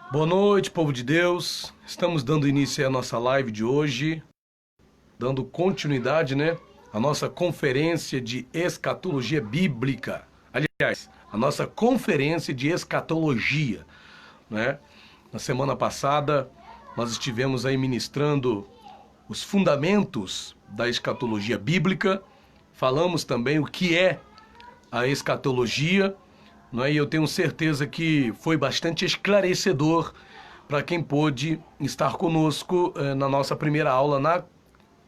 Boa noite, povo de Deus. Estamos dando início à nossa live de hoje, dando continuidade, à nossa conferência de escatologia bíblica. Aliás, a nossa conferência de escatologia, né? Na semana passada, nós estivemos aí ministrando os fundamentos da escatologia bíblica. Falamos também o que é a escatologia, e eu tenho certeza que foi bastante esclarecedor para quem pôde estar conosco na nossa primeira aula na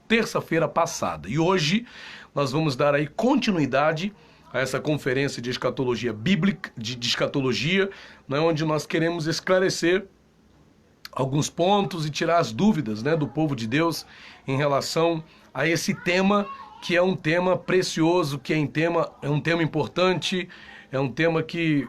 terça-feira passada. E hoje nós vamos dar aí continuidade a essa conferência de escatologia bíblica, de escatologia, onde nós queremos esclarecer alguns pontos e tirar as dúvidas do povo de Deus em relação a esse tema, que é um tema precioso, que é um tema importante, é um tema que,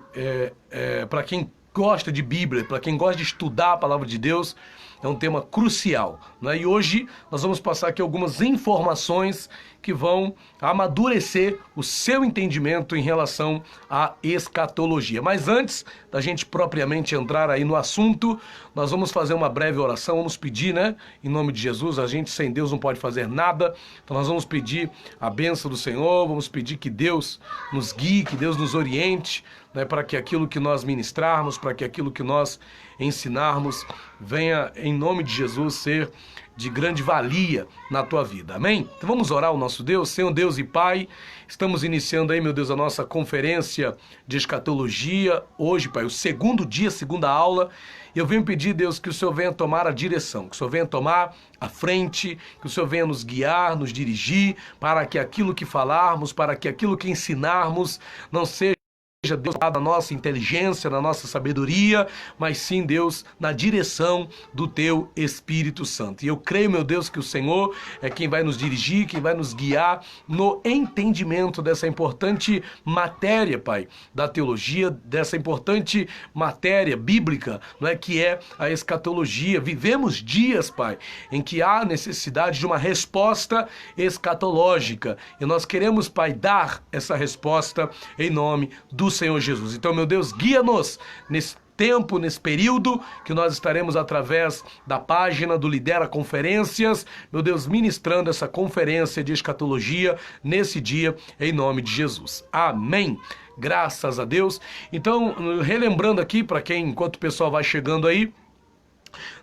para quem gosta de Bíblia, para quem gosta de estudar a palavra de Deus, é um tema crucial, E hoje nós vamos passar aqui algumas informações que vão amadurecer o seu entendimento em relação à escatologia. Mas antes da gente propriamente entrar aí no assunto, nós vamos fazer uma breve oração, vamos pedir, em nome de Jesus. A gente sem Deus não pode fazer nada, então nós vamos pedir a bênção do Senhor, vamos pedir que Deus nos guie, que Deus nos oriente, para que aquilo que nós ministrarmos, para que aquilo que nós ensinarmos venha, em nome de Jesus, ser de grande valia na tua vida. Amém? Então vamos orar ao nosso Deus. Senhor Deus e Pai, estamos iniciando aí, meu Deus, a nossa conferência de escatologia. Hoje, Pai, o segundo dia, segunda aula. E eu venho pedir, Deus, que o Senhor venha tomar a direção, que o Senhor venha tomar a frente, que o Senhor venha nos guiar, nos dirigir, para que aquilo que falarmos, para que aquilo que ensinarmos não seja, Deus, na nossa inteligência, na nossa sabedoria, mas sim, Deus, na direção do Teu Espírito Santo. E eu creio, meu Deus, que o Senhor é quem vai nos dirigir, quem vai nos guiar no entendimento dessa importante matéria, Pai, da teologia, dessa importante matéria bíblica, que é a escatologia. Vivemos dias, Pai, em que há necessidade de uma resposta escatológica. E nós queremos, Pai, dar essa resposta em nome do Senhor Jesus. Então, meu Deus, guia-nos nesse tempo, nesse período que nós estaremos através da página do Lidera Conferências, meu Deus, ministrando essa conferência de escatologia nesse dia, em nome de Jesus. Amém. Graças a Deus. Então, relembrando aqui, para quem, enquanto o pessoal vai chegando aí,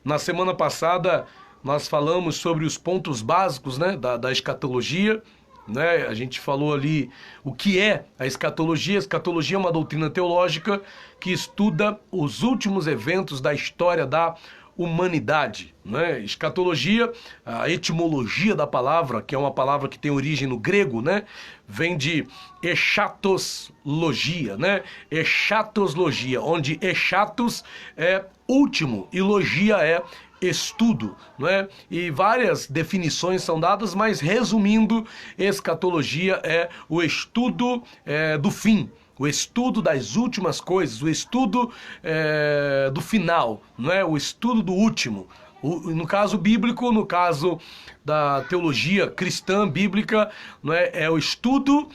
na semana passada nós falamos sobre os pontos básicos, da escatologia. A gente falou ali o que é a escatologia. A escatologia é uma doutrina teológica que estuda os últimos eventos da história da humanidade. Escatologia, a etimologia da palavra, que é uma palavra que tem origem no grego, vem de eschatologia, eschatologia, onde eschatos é último e logia é estudo, E várias definições são dadas, mas resumindo, escatologia é o estudo do fim, o estudo das últimas coisas, o estudo do final, o estudo do último. No caso bíblico, no caso da teologia cristã bíblica, é o estudo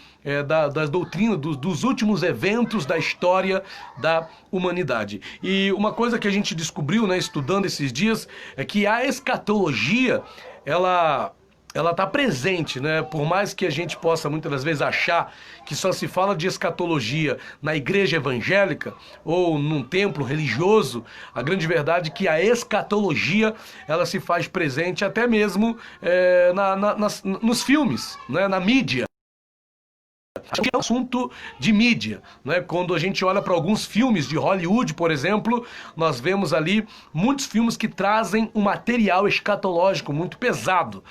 das doutrinas, dos últimos eventos da história da humanidade. E uma coisa que a gente descobriu, estudando esses dias, é que a escatologia, ela está presente, Por mais que a gente possa muitas das vezes achar que só se fala de escatologia na igreja evangélica ou num templo religioso, a grande verdade é que a escatologia, ela se faz presente até mesmo nos filmes, na mídia. Acho que é um assunto de mídia, Quando a gente olha para alguns filmes de Hollywood, por exemplo, nós vemos ali muitos filmes que trazem um material escatológico muito pesado,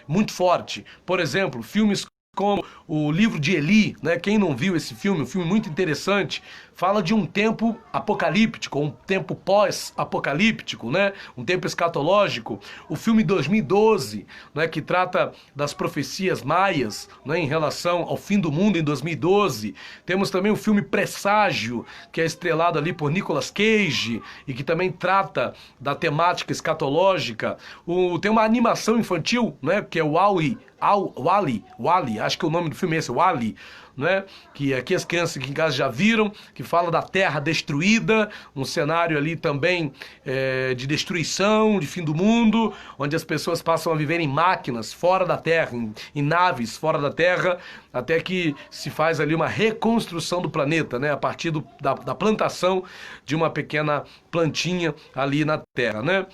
Muito forte. Por exemplo, filmes como o livro de Eli, Quem não viu esse filme, um filme muito interessante, fala de um tempo apocalíptico, um tempo pós-apocalíptico, Um tempo escatológico. O filme 2012, que trata das profecias maias, em relação ao fim do mundo em 2012. Temos também o filme Presságio, que é estrelado ali por Nicolas Cage e que também trata da temática escatológica. Tem uma animação infantil, que é o Wall-E, Wall-E, acho que o nome do filme é esse, Wall-E, né? Que aqui as crianças aqui em casa já viram, que fala da terra destruída, um cenário ali também de destruição, de fim do mundo, onde as pessoas passam a viver em máquinas fora da terra, em naves fora da terra, até que se faz ali uma reconstrução do planeta, né? A partir da plantação de uma pequena plantinha ali na terra, né?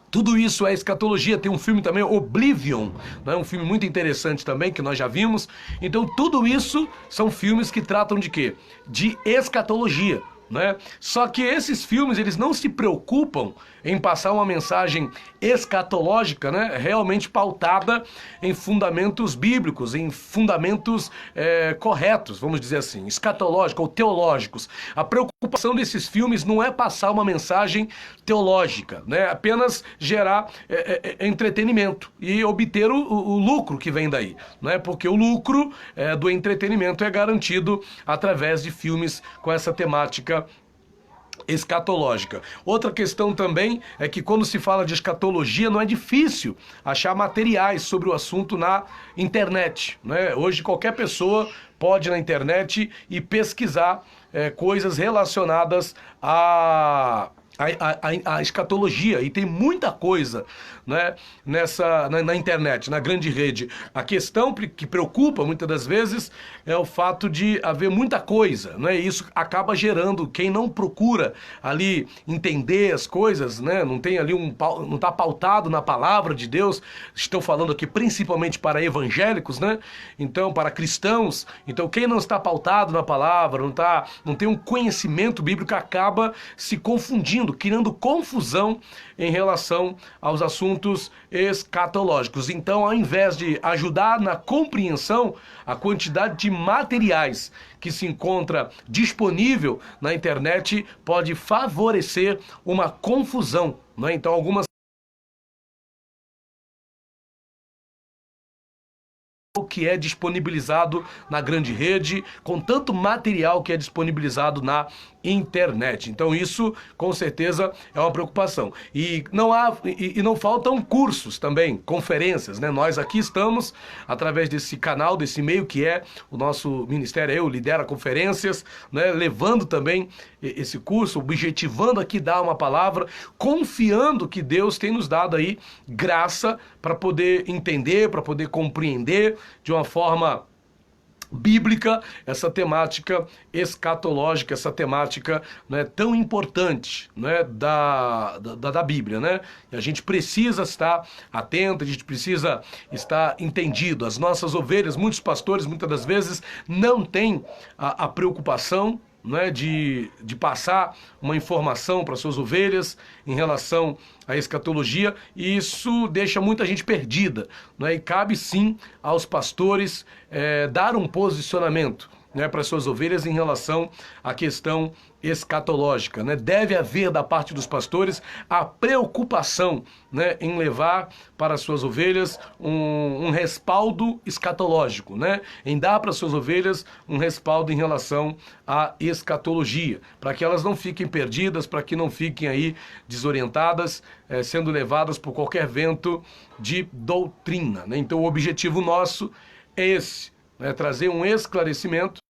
Tudo isso é escatologia. Tem um filme também, Oblivion, né? Um filme muito interessante também, que nós já vimos. Então tudo isso são filmes que tratam de quê? De escatologia, né? Só que esses filmes, eles não se preocupam em passar uma mensagem escatológica, né? Realmente pautada em fundamentos bíblicos, em fundamentos corretos, vamos dizer assim, escatológicos ou teológicos. A preocupação desses filmes não é passar uma mensagem teológica, né? Apenas gerar entretenimento e obter o lucro que vem daí, né? Porque o lucro do entretenimento é garantido através de filmes com essa temática escatológica. Outra questão também é que quando se fala de escatologia não é difícil achar materiais sobre o assunto na internet, né? Hoje qualquer pessoa pode ir na internet e pesquisar coisas relacionadas a escatologia, e tem muita coisa, né, na internet, na grande rede. A questão que preocupa muitas das vezes é o fato de haver muita coisa, né, e isso acaba gerando, quem não procura ali entender as coisas, né, não tem ali não está pautado na palavra de Deus. Estou falando aqui principalmente para evangélicos, né, então para cristãos. Então quem não está pautado na palavra, não tem um conhecimento bíblico, acaba se confundindo, criando confusão em relação aos assuntos escatológicos. Então, ao invés de ajudar na compreensão, a quantidade de materiais que se encontra disponível na internet pode favorecer uma confusão, né? Então, algumas que é disponibilizado na grande rede, com tanto material que é disponibilizado na internet. Então isso, com certeza, é uma preocupação. E não faltam cursos também, conferências, né? Nós aqui estamos, através desse canal, desse meio que é o nosso ministério, eu lidero conferências, né? Levando também esse curso, objetivando aqui dar uma palavra, confiando que Deus tem nos dado aí graça para poder entender, para poder compreender de uma forma bíblica essa temática escatológica, essa temática, né, tão importante, né, da Bíblia, né? E a gente precisa estar atento, a gente precisa estar entendido. As nossas ovelhas, muitos pastores muitas das vezes não têm a preocupação, né, de passar uma informação para suas ovelhas em relação à escatologia, e isso deixa muita gente perdida, né, e cabe sim aos pastores dar um posicionamento, né, para suas ovelhas em relação à questão escatológica, né? Deve haver da parte dos pastores a preocupação, né, em levar para as suas ovelhas um respaldo escatológico, né? Em dar para as suas ovelhas um respaldo em relação à escatologia, para que elas não fiquem perdidas, para que não fiquem aí desorientadas, sendo levadas por qualquer vento de doutrina, né? Então o objetivo nosso é esse, né? Trazer um esclarecimento,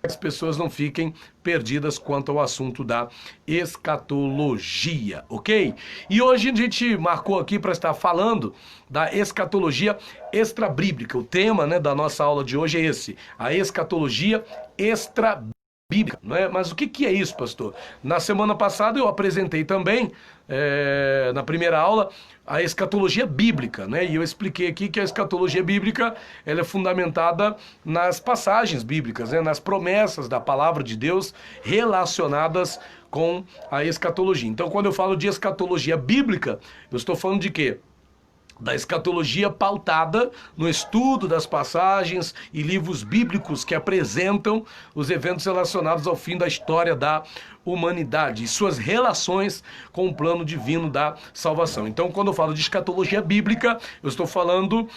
que as pessoas não fiquem perdidas quanto ao assunto da escatologia, ok? E hoje a gente marcou aqui para estar falando da escatologia extrabíblica. O tema, né, da nossa aula de hoje é esse, a escatologia extrabíblica, não é? Mas o que é isso, pastor? Na semana passada eu apresentei também, na primeira aula, a escatologia bíblica, né? E eu expliquei aqui que a escatologia bíblica, ela é fundamentada nas passagens bíblicas, né? Nas promessas da palavra de Deus relacionadas com a escatologia. Então, quando eu falo de escatologia bíblica, eu estou falando de quê? Da escatologia pautada no estudo das passagens e livros bíblicos que apresentam os eventos relacionados ao fim da história da humanidade e suas relações com o plano divino da salvação. Então, quando eu falo de escatologia bíblica, eu estou falando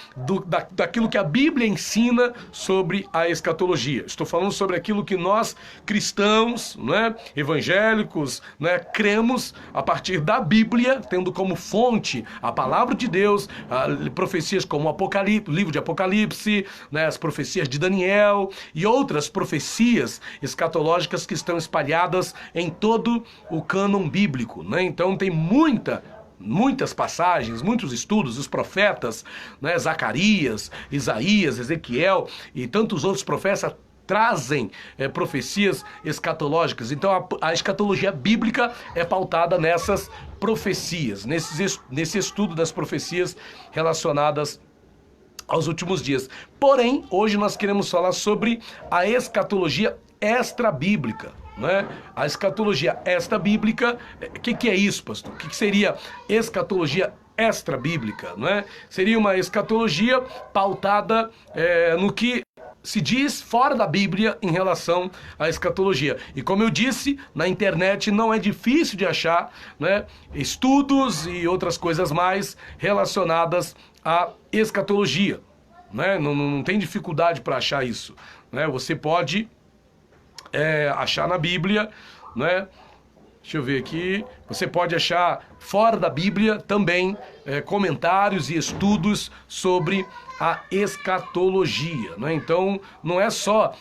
daquilo que a Bíblia ensina sobre a escatologia. Estou falando sobre aquilo que nós, cristãos, né, evangélicos, né, cremos a partir da Bíblia, tendo como fonte a palavra de Deus, Deus, profecias como o livro de Apocalipse, né, as profecias de Daniel e outras profecias escatológicas que estão espalhadas em todo o cânon bíblico, né? Então tem muitas passagens, muitos estudos, os profetas, né, Zacarias, Isaías, Ezequiel e tantos outros profetas trazem profecias escatológicas. Então a escatologia bíblica é pautada nessas profecias, nesse estudo das profecias relacionadas aos últimos dias. Porém, hoje nós queremos falar sobre a escatologia extra-bíblica, né? A escatologia extra-bíblica, o que é isso, pastor? O que seria escatologia extra-bíblica, né? Seria uma escatologia pautada no que se diz fora da Bíblia em relação à escatologia. E como eu disse, na internet não é difícil de achar, né, estudos e outras coisas mais relacionadas à escatologia, né? Não tem dificuldade para achar isso, né? Você pode achar na Bíblia, né? Deixa eu ver aqui. Você pode achar fora da Bíblia também comentários e estudos sobre a escatologia, né? Então, não é só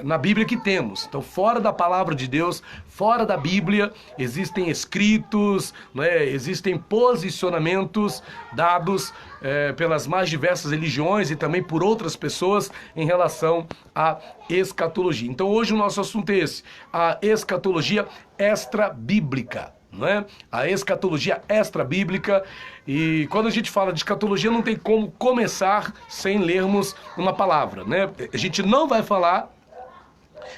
na Bíblia que temos. Então, fora da palavra de Deus, fora da Bíblia, existem escritos, né? Existem posicionamentos dados pelas mais diversas religiões e também por outras pessoas em relação à escatologia. Então, hoje o nosso assunto é esse, a escatologia extra-bíblica. Né? A escatologia extra-bíblica. E quando a gente fala de escatologia, não tem como começar sem lermos uma palavra, né? A gente não vai falar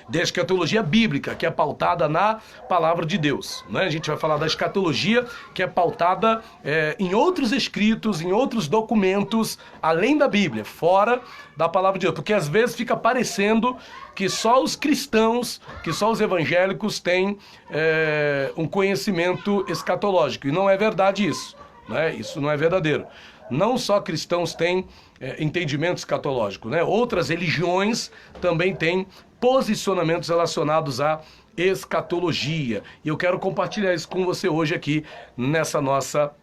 da escatologia bíblica, que é pautada na palavra de Deus, né? A gente vai falar da escatologia que é pautada em outros escritos, em outros documentos, além da Bíblia, fora da palavra de Deus, porque às vezes fica parecendo que só os cristãos, que só os evangélicos têm um conhecimento escatológico, e não é verdade isso, né? Isso não é verdadeiro. Não só cristãos têm entendimento escatológico, né? Outras religiões também têm posicionamentos relacionados à escatologia. E eu quero compartilhar isso com você hoje aqui nessa nossa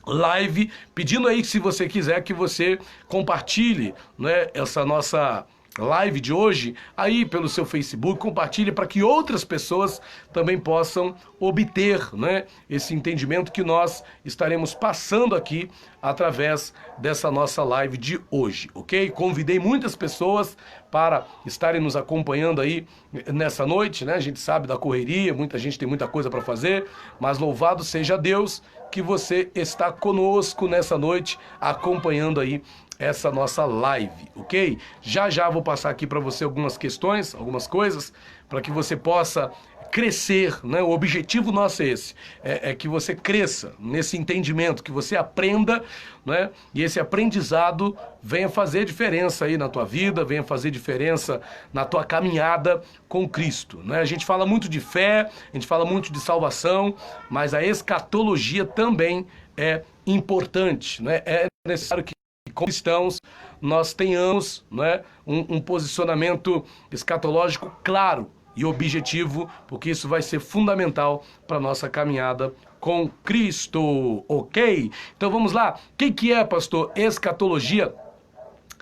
live, pedindo aí que, se você quiser, que você compartilhe, né, essa nossa live de hoje aí pelo seu Facebook, compartilhe para que outras pessoas também possam obter, né, esse entendimento que nós estaremos passando aqui através dessa nossa live de hoje, ok? Convidei muitas pessoas para estarem nos acompanhando aí nessa noite, né? A gente sabe da correria, muita gente tem muita coisa para fazer, mas louvado seja Deus que você está conosco nessa noite, acompanhando aí essa nossa live, ok? Já vou passar aqui para você algumas questões, algumas coisas, para que você possa crescer, né? O objetivo nosso é esse, é que você cresça nesse entendimento, que você aprenda, né? E esse aprendizado venha fazer diferença aí na tua vida, venha fazer diferença na tua caminhada com Cristo, né? A gente fala muito de fé, a gente fala muito de salvação, mas a escatologia também é importante, né? É necessário que, como cristãos, nós tenhamos, né, um posicionamento escatológico claro e objetivo, porque isso vai ser fundamental para a nossa caminhada com Cristo, ok? Então vamos lá. O que é, pastor, escatologia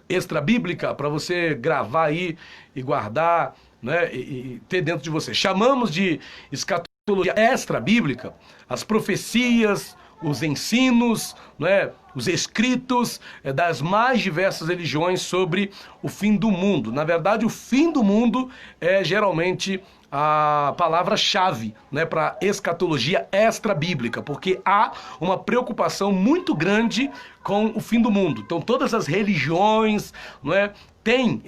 extra-bíblica? Para você gravar aí e guardar, né, e ter dentro de você. Chamamos de escatologia extra-bíblica as profecias, os ensinos, né, os escritos das mais diversas religiões sobre o fim do mundo. Na verdade, o fim do mundo é geralmente a palavra-chave, né, para escatologia extra-bíblica, porque há uma preocupação muito grande com o fim do mundo. Então, todas as religiões, né, tem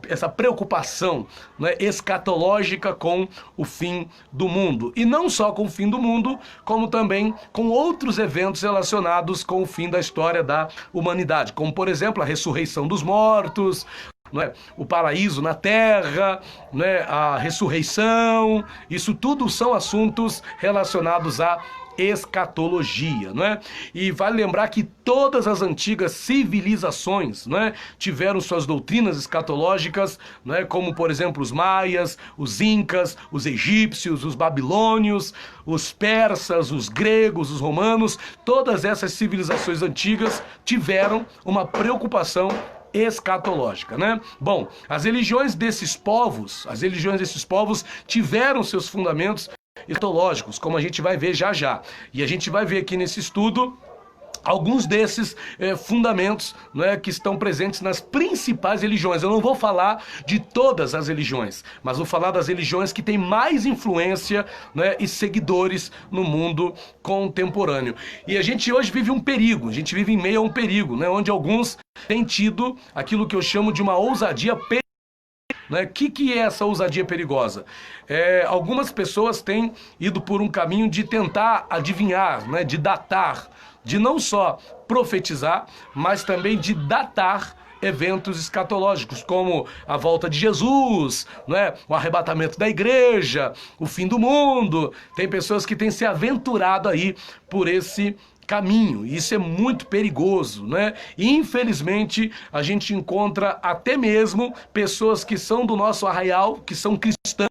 essa preocupação, né, escatológica com o fim do mundo. E não só com o fim do mundo, como também com outros eventos relacionados com o fim da história da humanidade, como, por exemplo, a ressurreição dos mortos, né, o paraíso na terra, né, a ressurreição. Isso tudo são assuntos relacionados à escatologia, não é? E vale lembrar que todas as antigas civilizações, não é, tiveram suas doutrinas escatológicas, não é, como por exemplo os maias, os incas, os egípcios, os babilônios, os persas, os gregos, os romanos. Todas essas civilizações antigas tiveram uma preocupação escatológica, né? Bom, as religiões desses povos tiveram seus fundamentos escatológicos, como a gente vai ver já já. E a gente vai ver aqui nesse estudo alguns desses fundamentos, né, que estão presentes nas principais religiões. Eu não vou falar de todas as religiões, mas vou falar das religiões que têm mais influência, né, e seguidores no mundo contemporâneo. E a gente hoje vive um perigo, a gente vive em meio a um perigo, né, onde alguns têm tido aquilo que eu chamo de uma ousadia perigosa. Né? Que é essa ousadia perigosa? Algumas pessoas têm ido por um caminho de tentar adivinhar, né? De datar, de não só profetizar, mas também de datar eventos escatológicos, como a volta de Jesus, né? O arrebatamento da igreja, o fim do mundo. Tem pessoas que têm se aventurado aí por esse caminho. Isso é muito perigoso, né? E, infelizmente, a gente encontra até mesmo pessoas que são do nosso arraial, que são cristãs,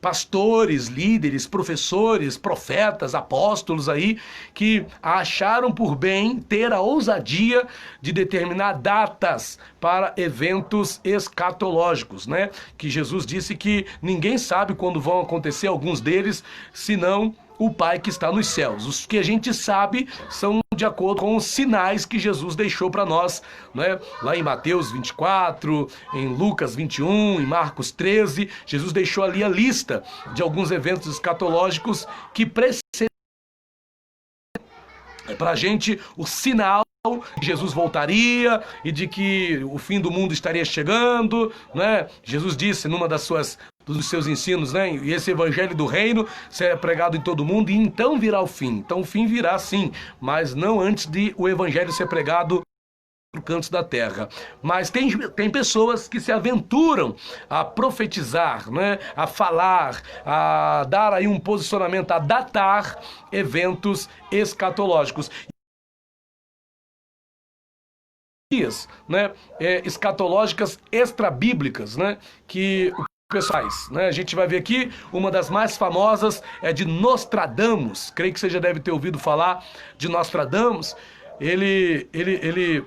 pastores, líderes, professores, profetas, apóstolos aí, que acharam por bem ter a ousadia de determinar datas para eventos escatológicos, né? Que Jesus disse que ninguém sabe quando vão acontecer alguns deles, senão o Pai que está nos céus. Os que a gente sabe são de acordo com os sinais que Jesus deixou para nós, né? Lá em Mateus 24, em Lucas 21, em Marcos 13, Jesus deixou ali a lista de alguns eventos escatológicos que precedem para a gente o sinal que Jesus voltaria e de que o fim do mundo estaria chegando, né? Jesus disse numa dos seus ensinos, né? E esse evangelho do reino será pregado em todo mundo e então virá o fim. Então o fim virá sim, mas não antes de o evangelho ser pregado por cantos da terra. Mas tem pessoas que se aventuram a profetizar, né? A falar, a dar aí um posicionamento, a datar eventos escatológicos. Né? Escatológicas extrabíblicas, né? Que pessoais, né? A gente vai ver aqui, uma das mais famosas é de Nostradamus. Creio que você já deve ter ouvido falar de Nostradamus. Ele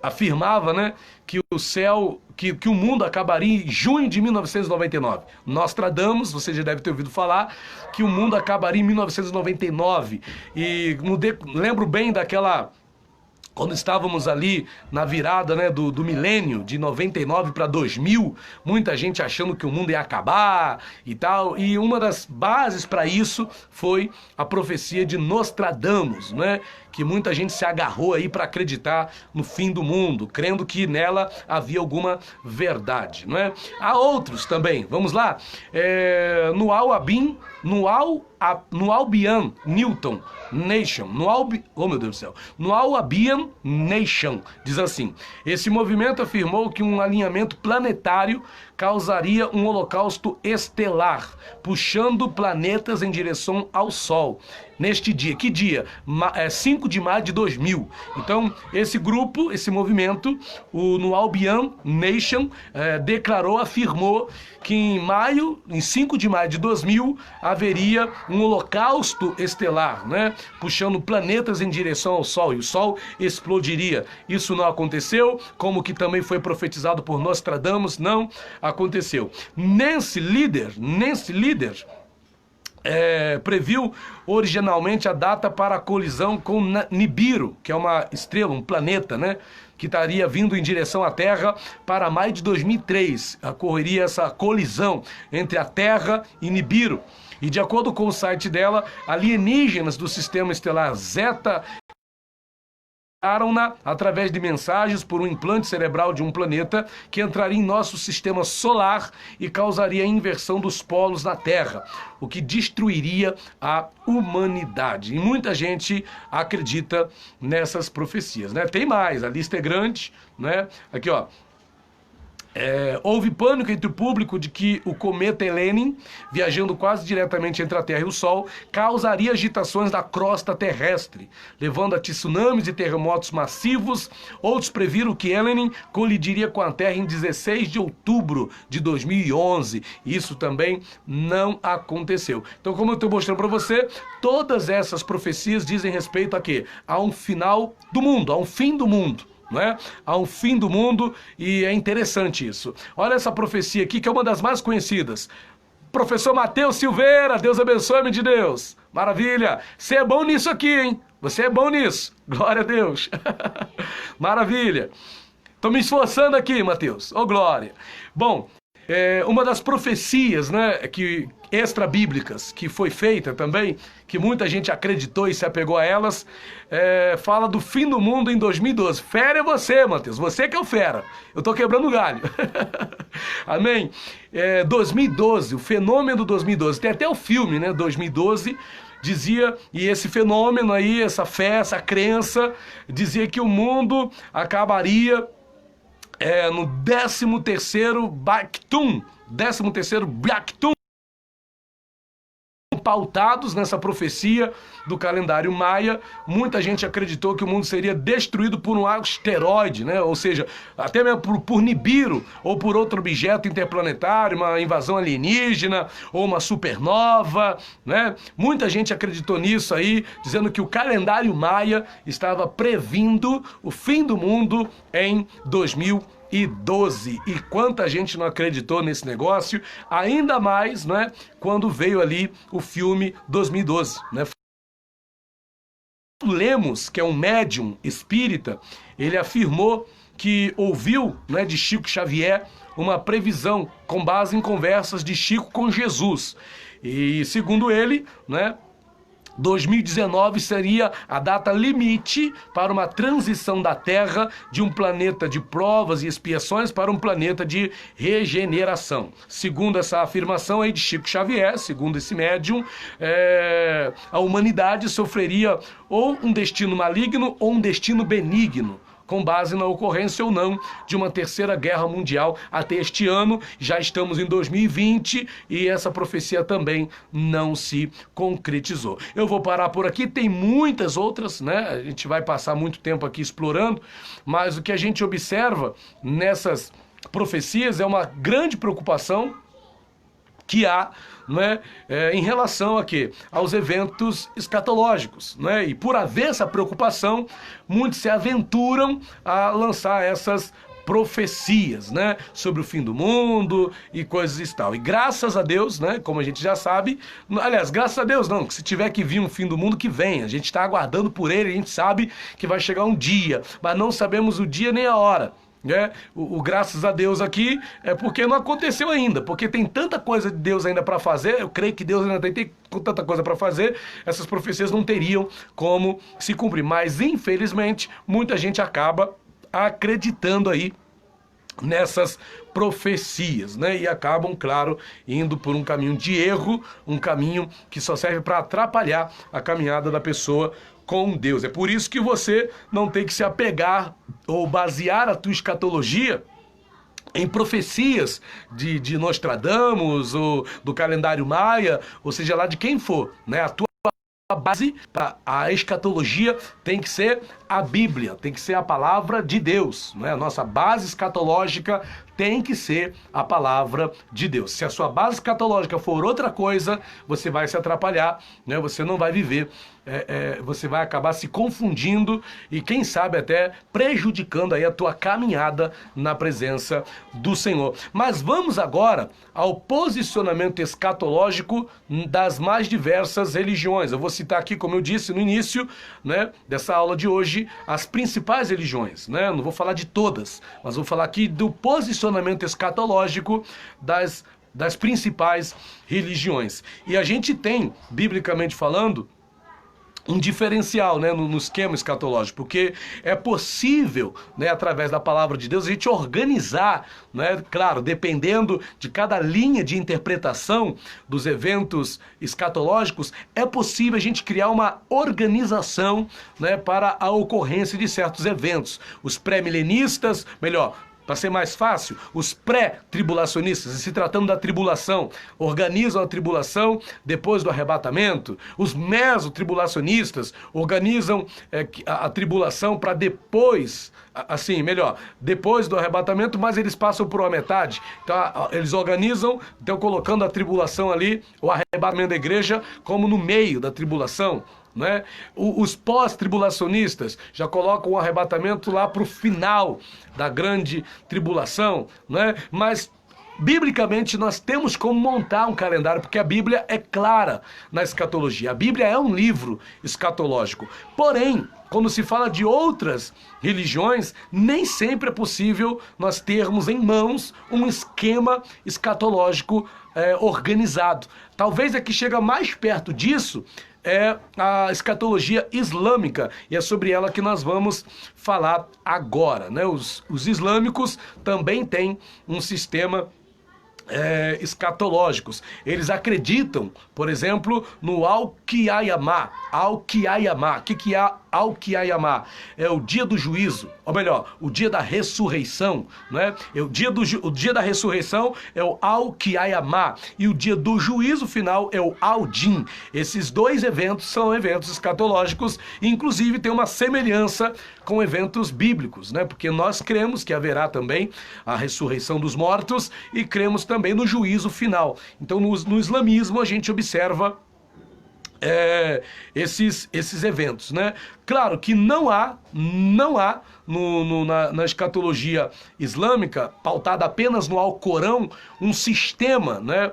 afirmava, né, que o céu, que o mundo acabaria em junho de 1999. Nostradamus, você já deve ter ouvido falar, que o mundo acabaria em 1999. E lembro bem daquela... Quando estávamos ali na virada, né, do milênio, de 99 para 2000, muita gente achando que o mundo ia acabar e tal. E uma das bases para isso foi a profecia de Nostradamus, né, que muita gente se agarrou aí para acreditar no fim do mundo, crendo que nela havia alguma verdade, não é? Há outros também, vamos lá. No Albion Newton Nation, oh meu Deus do céu, no Albion Nation, diz assim: esse movimento afirmou que um alinhamento planetário causaria um holocausto estelar, puxando planetas em direção ao Sol. Neste dia, que dia? 5 de maio de 2000. Então, esse grupo, esse movimento, no Albion Nation, afirmou que em 5 de maio de 2000, haveria um holocausto estelar, né? Puxando planetas em direção ao Sol, e o Sol explodiria. Isso não aconteceu, como que também foi profetizado por Nostradamus, não aconteceu. Nancy Lieder previu originalmente a data para a colisão com Nibiru, que é uma estrela, um planeta, né, que estaria vindo em direção à Terra para maio de 2003. Ocorreria essa colisão entre a Terra e Nibiru. E de acordo com o site dela, alienígenas do sistema estelar Zeta através de mensagens por um implante cerebral de um planeta que entraria em nosso sistema solar e causaria a inversão dos polos na Terra, o que destruiria a humanidade. E muita gente acredita nessas profecias, né? Tem mais, a lista é grande, né? Aqui, ó. Houve pânico entre o público de que o cometa Helenin, viajando quase diretamente entre a Terra e o Sol, causaria agitações da crosta terrestre, levando a tsunamis e terremotos massivos. Outros previram que Helenin colidiria com a Terra em 16 de outubro de 2011. Isso também não aconteceu. Então, como eu estou mostrando para você, todas essas profecias dizem respeito a quê? A um final do mundo, a um fim do mundo. Não é? Há um fim do mundo, e é interessante isso. Olha essa profecia aqui, que é uma das mais conhecidas. Professor Mateus Silveira, Deus abençoe-me de Deus. Maravilha. Você é bom nisso aqui, hein? Você é bom nisso. Glória a Deus. Maravilha. Estou me esforçando aqui, Mateus. Ô, glória. Bom, uma das profecias, né, extra-bíblicas que foi feita também, que muita gente acreditou e se apegou a elas, fala do fim do mundo em 2012. Fera é você, Mateus, você que é o fera. Eu tô quebrando galho. Amém? 2012, o fenômeno 2012, tem até o filme, né, 2012, dizia, e esse fenômeno aí, essa fé, essa crença, dizia que o mundo acabaria no 13º Bactum, 13º Bactum, pautados nessa profecia do calendário maia. Muita gente acreditou que o mundo seria destruído por um asteroide, né? Ou seja, até mesmo por Nibiru ou por outro objeto interplanetário, uma invasão alienígena ou uma supernova, né? Muita gente acreditou nisso aí, dizendo que o calendário maia estava previndo o fim do mundo em 2012. E quanta gente não acreditou nesse negócio, ainda mais, né, quando veio ali o filme 2012, né? Lemos, que é um médium espírita, ele afirmou que ouviu, né, de Chico Xavier uma previsão com base em conversas de Chico com Jesus. E segundo ele, né, 2019 seria a data limite para uma transição da Terra de um planeta de provas e expiações para um planeta de regeneração. Segundo essa afirmação aí de Chico Xavier, segundo esse médium, a humanidade sofreria ou um destino maligno ou um destino benigno, com base na ocorrência ou não de uma terceira guerra mundial até este ano. Já estamos em 2020 e essa profecia também não se concretizou. Eu vou parar por aqui, tem muitas outras, né? A gente vai passar muito tempo aqui explorando, mas o que a gente observa nessas profecias é uma grande preocupação que há, né, em relação a quê? Aos eventos escatológicos, né? E por haver essa preocupação, muitos se aventuram a lançar essas profecias, né, sobre o fim do mundo e coisas e tal. E graças a Deus, né, como a gente já sabe, aliás, graças a Deus não, que se tiver que vir um fim do mundo, que venha. A gente está aguardando por ele, a gente sabe que vai chegar um dia, mas não sabemos o dia nem a hora. O graças a Deus aqui é porque não aconteceu ainda, porque tem tanta coisa de Deus ainda para fazer. Eu creio que Deus ainda tem tanta coisa para fazer, essas profecias não teriam como se cumprir, mas infelizmente muita gente acaba acreditando aí nessas profecias, né? E acabam, claro, indo por um caminho de erro, um caminho que só serve para atrapalhar a caminhada da pessoa com Deus. É por isso que você não tem que se apegar ou basear a tua escatologia em profecias de Nostradamus ou do calendário maia, ou seja lá de quem for, né? A tua base para a escatologia tem que ser a Bíblia, tem que ser a palavra de Deus, né? A nossa base escatológica tem que ser a palavra de Deus. Se a sua base escatológica for outra coisa, você vai se atrapalhar, né? Você não vai viver, você vai acabar se confundindo e quem sabe até prejudicando aí a tua caminhada na presença do Senhor. Mas vamos agora ao posicionamento escatológico das mais diversas religiões. Eu vou citar aqui, como eu disse no início, né, dessa aula de hoje, as principais religiões, né? Não vou falar de todas, mas vou falar aqui do posicionamento escatológico das principais religiões. E a gente tem, biblicamente falando, um diferencial, né, no esquema escatológico, porque é possível, né, através da palavra de Deus, a gente organizar, né, claro, dependendo de cada linha de interpretação dos eventos escatológicos, é possível a gente criar uma organização, né, para a ocorrência de certos eventos. Os pré-milenistas, melhor, para ser mais fácil, os pré-tribulacionistas, se tratando da tribulação, organizam a tribulação depois do arrebatamento. Os mesotribulacionistas organizam a tribulação para depois, assim, melhor, depois do arrebatamento, mas eles passam por uma metade. Então, eles organizam, então colocando a tribulação ali, o arrebatamento da igreja, como no meio da tribulação. Né? Os pós-tribulacionistas já colocam o arrebatamento lá para o final da grande tribulação, né? Mas biblicamente nós temos como montar um calendário, porque a Bíblia é clara na escatologia. A Bíblia é um livro escatológico. Porém, quando se fala de outras religiões, nem sempre é possível nós termos em mãos um esquema escatológico organizado. Talvez a que chega mais perto disso é a escatologia islâmica, e é sobre ela que nós vamos falar agora, né? Os islâmicos também têm um sistema escatológicos. Eles acreditam, por exemplo, no Al-Qiyamah. Al-Qiyamah. O que é Al-Qiyamah? É o dia do juízo, ou melhor, o dia da ressurreição, né? O dia da ressurreição é o Al-Qiyamah e o dia do juízo final é o Al-Din. Esses dois eventos são eventos escatológicos e inclusive tem uma semelhança com eventos bíblicos, né? Porque nós cremos que haverá também a ressurreição dos mortos e cremos também no juízo final. Então, no islamismo, a gente observa esses eventos, né? Claro que não há na escatologia islâmica, pautada apenas no Alcorão, um sistema, né,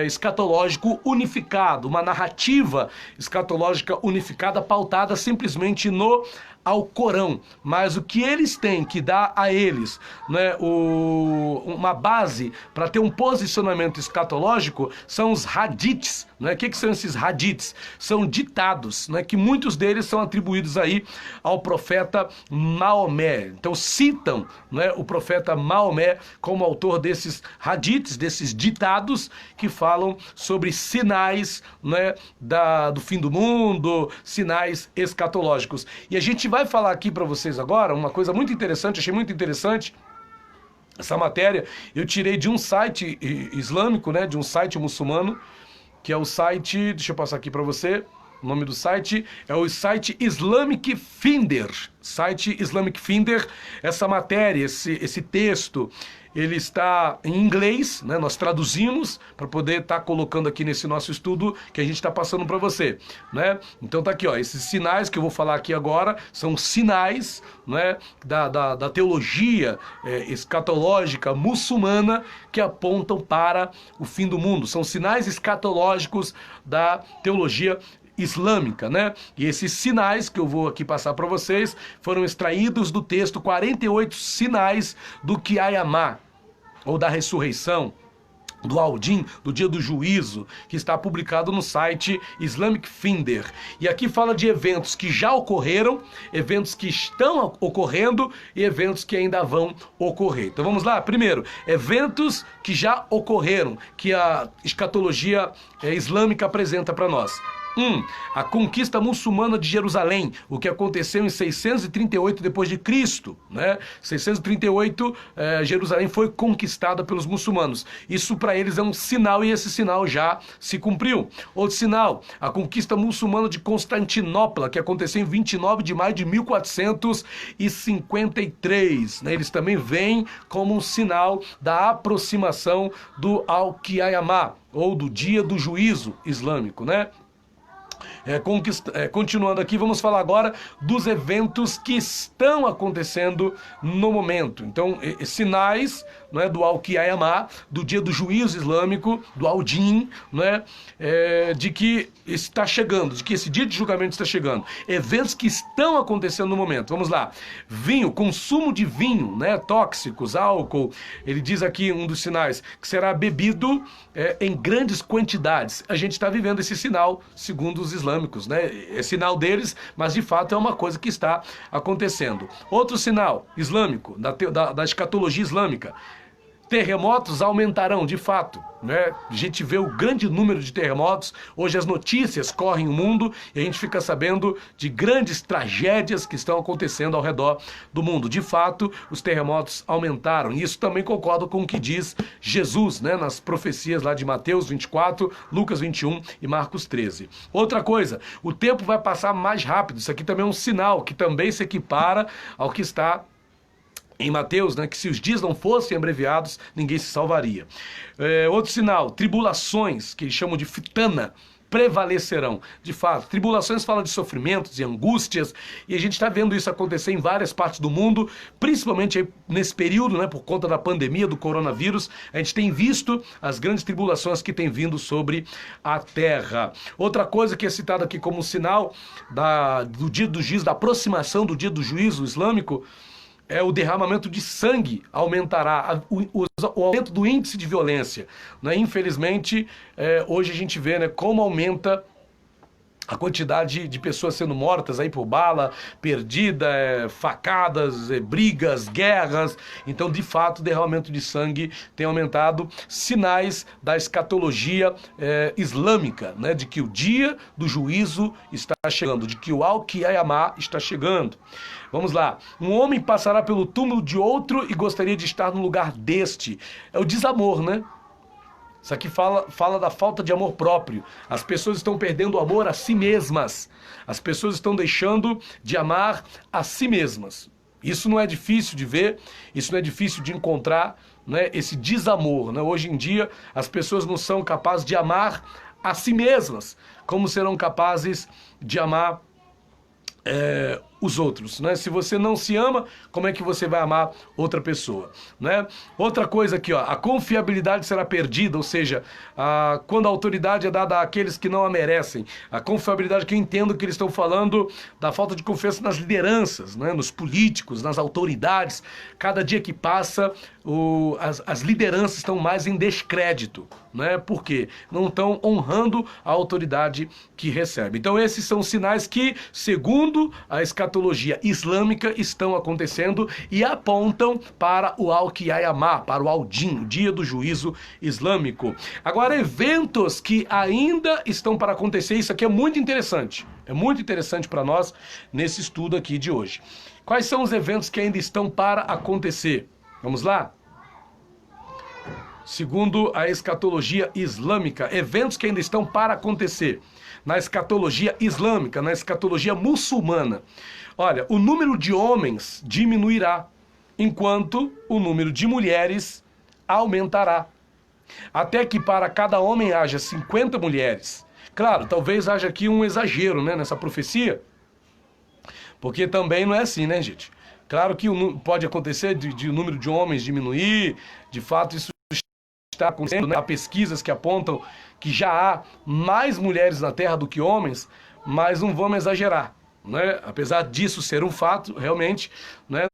escatológico unificado, uma narrativa escatológica unificada pautada simplesmente no Alcorão. Mas o que eles têm que dar a eles, né, uma base para ter um posicionamento escatológico são os hadiths. Né? O que são esses hadiths? São ditados, né, que muitos deles são atribuídos aí ao profeta Maomé. Então citam, né, o profeta Maomé como autor desses hadiths, desses ditados que falam sobre sinais, né, do fim do mundo, sinais escatológicos. E a gente vai falar aqui para vocês agora uma coisa muito interessante, achei muito interessante. Essa matéria eu tirei de um site islâmico, né, de um site muçulmano, que é o site, deixa eu passar aqui para você, o nome do site é o site Islamic Finder. Site Islamic Finder. Essa matéria, esse texto, ele está em inglês, né? Nós traduzimos para poder estar colocando aqui nesse nosso estudo que a gente está passando para você, né? Então tá aqui, ó, esses sinais que eu vou falar aqui agora são sinais, né, da teologia escatológica muçulmana que apontam para o fim do mundo. São sinais escatológicos da teologia islâmica, né? E esses sinais que eu vou aqui passar para vocês foram extraídos do texto 48 sinais do Qiyamah, ou da ressurreição, do Al-Din, do dia do juízo, que está publicado no site Islamic Finder. E aqui fala de eventos que já ocorreram, eventos que estão ocorrendo e eventos que ainda vão ocorrer. Então vamos lá? Primeiro, eventos que já ocorreram, que a escatologia islâmica apresenta para nós. A conquista muçulmana de Jerusalém, o que aconteceu em 638 depois de Cristo, né? 638, Jerusalém foi conquistada pelos muçulmanos. Isso para eles é um sinal e esse sinal já se cumpriu. Outro sinal, a conquista muçulmana de Constantinopla, que aconteceu em 29 de maio de 1453, né? Eles também vêm como um sinal da aproximação do Al-Qiyamah, ou do dia do juízo islâmico, né? Continuando aqui, vamos falar agora dos eventos que estão acontecendo no momento. Então, sinais, né, do Al-Qiyamah, do dia do juízo islâmico, do Al-Din, né, de que está chegando, de que esse dia de julgamento está chegando. Eventos que estão acontecendo no momento. Vamos lá. Vinho, consumo de vinho, né, tóxicos, álcool. Ele diz aqui, um dos sinais, que será bebido em grandes quantidades. A gente está vivendo esse sinal, segundo os islâmicos, né? É sinal deles, mas de fato é uma coisa que está acontecendo. Outro sinal islâmico, da escatologia islâmica, Terremotos aumentarão, de fato, né? A gente vê o grande número de terremotos, hoje as notícias correm o mundo e a gente fica sabendo de grandes tragédias que estão acontecendo ao redor do mundo. De fato, os terremotos aumentaram, e isso também concordo com o que diz Jesus, né? Nas profecias lá de Mateus 24, Lucas 21 e Marcos 13. Outra coisa, o tempo vai passar mais rápido, isso aqui também é um sinal que também se equipara ao que está em Mateus, né, que se os dias não fossem abreviados, ninguém se salvaria. Outro sinal, tribulações, que eles chamam de fitana, prevalecerão. De fato, tribulações falam de sofrimentos e angústias, e a gente está vendo isso acontecer em várias partes do mundo, principalmente aí nesse período, né, por conta da pandemia do coronavírus, a gente tem visto as grandes tribulações que têm vindo sobre a terra. Outra coisa que é citada aqui como sinal do dia do juízo, da aproximação do dia do juízo islâmico, o derramamento de sangue aumentará, o aumento do índice de violência, né? Infelizmente, hoje a gente vê, né, como aumenta a quantidade de pessoas sendo mortas aí por bala, perdida, facadas, brigas, guerras. Então, de fato, o derramamento de sangue tem aumentado, sinais da escatologia islâmica, né, de que o dia do juízo está chegando, de que o Al-Qiyamah está chegando. Vamos lá. Um homem passará pelo túmulo de outro e gostaria de estar no lugar deste. É o desamor, né? Isso aqui fala da falta de amor próprio. As pessoas estão perdendo o amor a si mesmas. As pessoas estão deixando de amar a si mesmas. Isso não é difícil de ver, isso não é difícil de encontrar, né? Esse desamor, né? Hoje em dia, as pessoas não são capazes de amar a si mesmas. Como serão capazes de amar os outros, né? Se você não se ama, como é que você vai amar outra pessoa, né? Outra coisa aqui, ó, a confiabilidade será perdida, ou seja, quando a autoridade é dada àqueles que não a merecem. A confiabilidade, que eu entendo que eles estão falando da falta de confiança nas lideranças, né? Nos políticos, nas autoridades. Cada dia que passa, as lideranças estão mais em descrédito, né? Por quê? Não estão honrando a autoridade que recebe. Então esses são sinais que, segundo a escatologia islâmica, estão acontecendo e apontam para o Al-Qiyamah, para o Al-Din, o dia do juízo islâmico. Agora, eventos que ainda estão para acontecer, isso aqui é muito interessante para nós nesse estudo aqui de hoje. Quais são os eventos que ainda estão para acontecer? Vamos lá? Segundo a escatologia islâmica, eventos que ainda estão para acontecer na escatologia islâmica, na escatologia muçulmana. Olha, o número de homens diminuirá, enquanto o número de mulheres aumentará. Até que para cada homem haja 50 mulheres. Claro, talvez haja aqui um exagero, né, nessa profecia, porque também não é assim, né, gente? Claro que pode acontecer de o número de homens diminuir, de fato isso está acontecendo, né? Há pesquisas que apontam que já há mais mulheres na Terra do que homens, mas não vamos exagerar, né? Apesar disso ser um fato, realmente, né?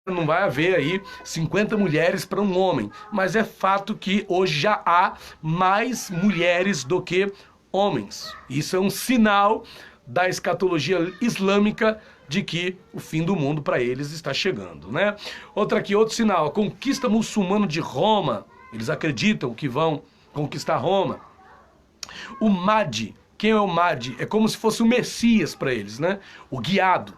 Não vai haver aí 50 mulheres para um homem, mas é fato que hoje já há mais mulheres do que homens. Isso é um sinal da escatologia islâmica de que o fim do mundo para eles está chegando, né? Outro sinal, a conquista muçulmana de Roma. Eles acreditam que vão conquistar Roma. O Mahdi, quem é o Mahdi? É como se fosse o Messias para eles, né? O guiado.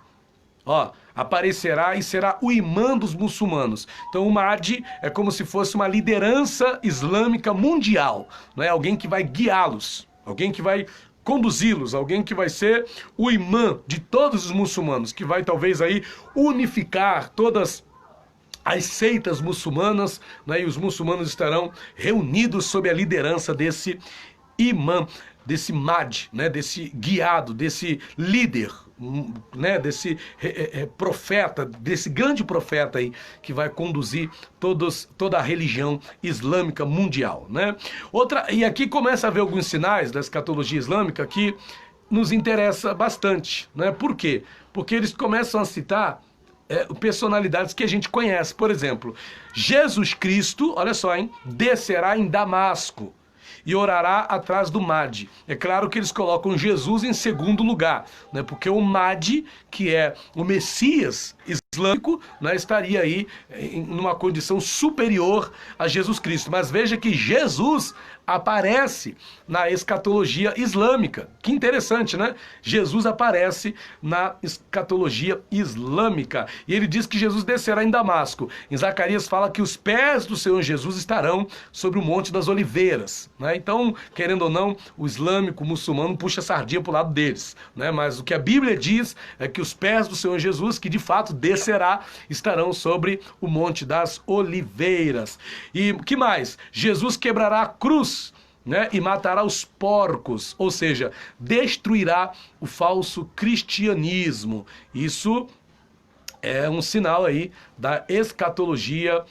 Ó, aparecerá e será o imã dos muçulmanos. Então o Mahdi é como se fosse uma liderança islâmica mundial, não é? Alguém que vai guiá-los, alguém que vai conduzi-los, alguém que vai ser o imã de todos os muçulmanos, que vai talvez aí unificar todas as seitas muçulmanas, né? E os muçulmanos estarão reunidos sob a liderança desse imã, desse Mahdi, né? Desse guiado, desse líder, né? Desse profeta, desse grande profeta aí que vai conduzir toda a religião islâmica mundial, né? E aqui começa a haver alguns sinais da escatologia islâmica que nos interessa bastante, né? Por quê? Porque eles começam a citar personalidades que a gente conhece. Por exemplo, Jesus Cristo, olha só, hein? Descerá em Damasco e orará atrás do Mahdi. É claro que eles colocam Jesus em segundo lugar, né? Porque o Mahdi, que é o Messias islâmico, né, estaria aí numa condição superior a Jesus Cristo. Mas veja que Jesus aparece na escatologia islâmica. Que interessante, né? Jesus aparece na escatologia islâmica. E ele diz que Jesus descerá em Damasco. Em Zacarias fala que os pés do Senhor Jesus estarão sobre o Monte das Oliveiras, né? Então, querendo ou não, o islâmico, o muçulmano, puxa a sardinha para o lado deles, né? Mas o que a Bíblia diz é que os pés do Senhor Jesus, que de fato descerá, estarão sobre o Monte das Oliveiras. E o que mais? Jesus quebrará a cruz, né, e matará os porcos, ou seja, destruirá o falso cristianismo. Isso é um sinal aí da escatologia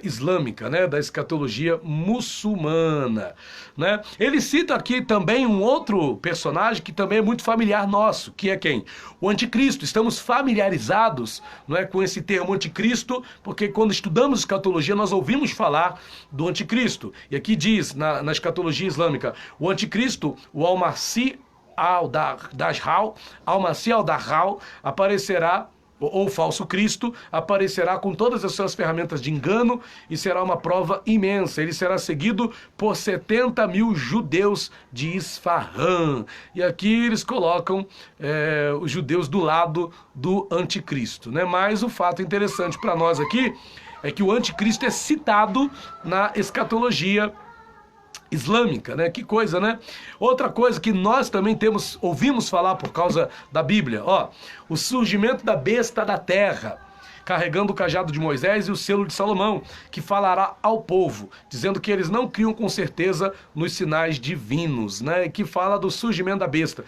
islâmica, né, da escatologia muçulmana, né? Ele cita aqui também um outro personagem que também é muito familiar nosso, que é quem? O anticristo. Estamos familiarizados, não é, com esse termo anticristo, porque quando estudamos escatologia nós ouvimos falar do anticristo. E aqui diz, na escatologia islâmica, o anticristo, o Al-Masih al-Dajjal, aparecerá, ou falso Cristo, aparecerá com todas as suas ferramentas de engano e será uma prova imensa. Ele será seguido por 70 mil judeus de Isfahan. E aqui eles colocam os judeus do lado do anticristo, né? Mas o fato interessante para nós aqui é que o anticristo é citado na escatologia islâmica, né? Que coisa, né? Outra coisa que nós também ouvimos falar por causa da Bíblia, ó, o surgimento da besta da terra, carregando o cajado de Moisés e o selo de Salomão, que falará ao povo, dizendo que eles não criam com certeza nos sinais divinos, né? Que fala do surgimento da besta.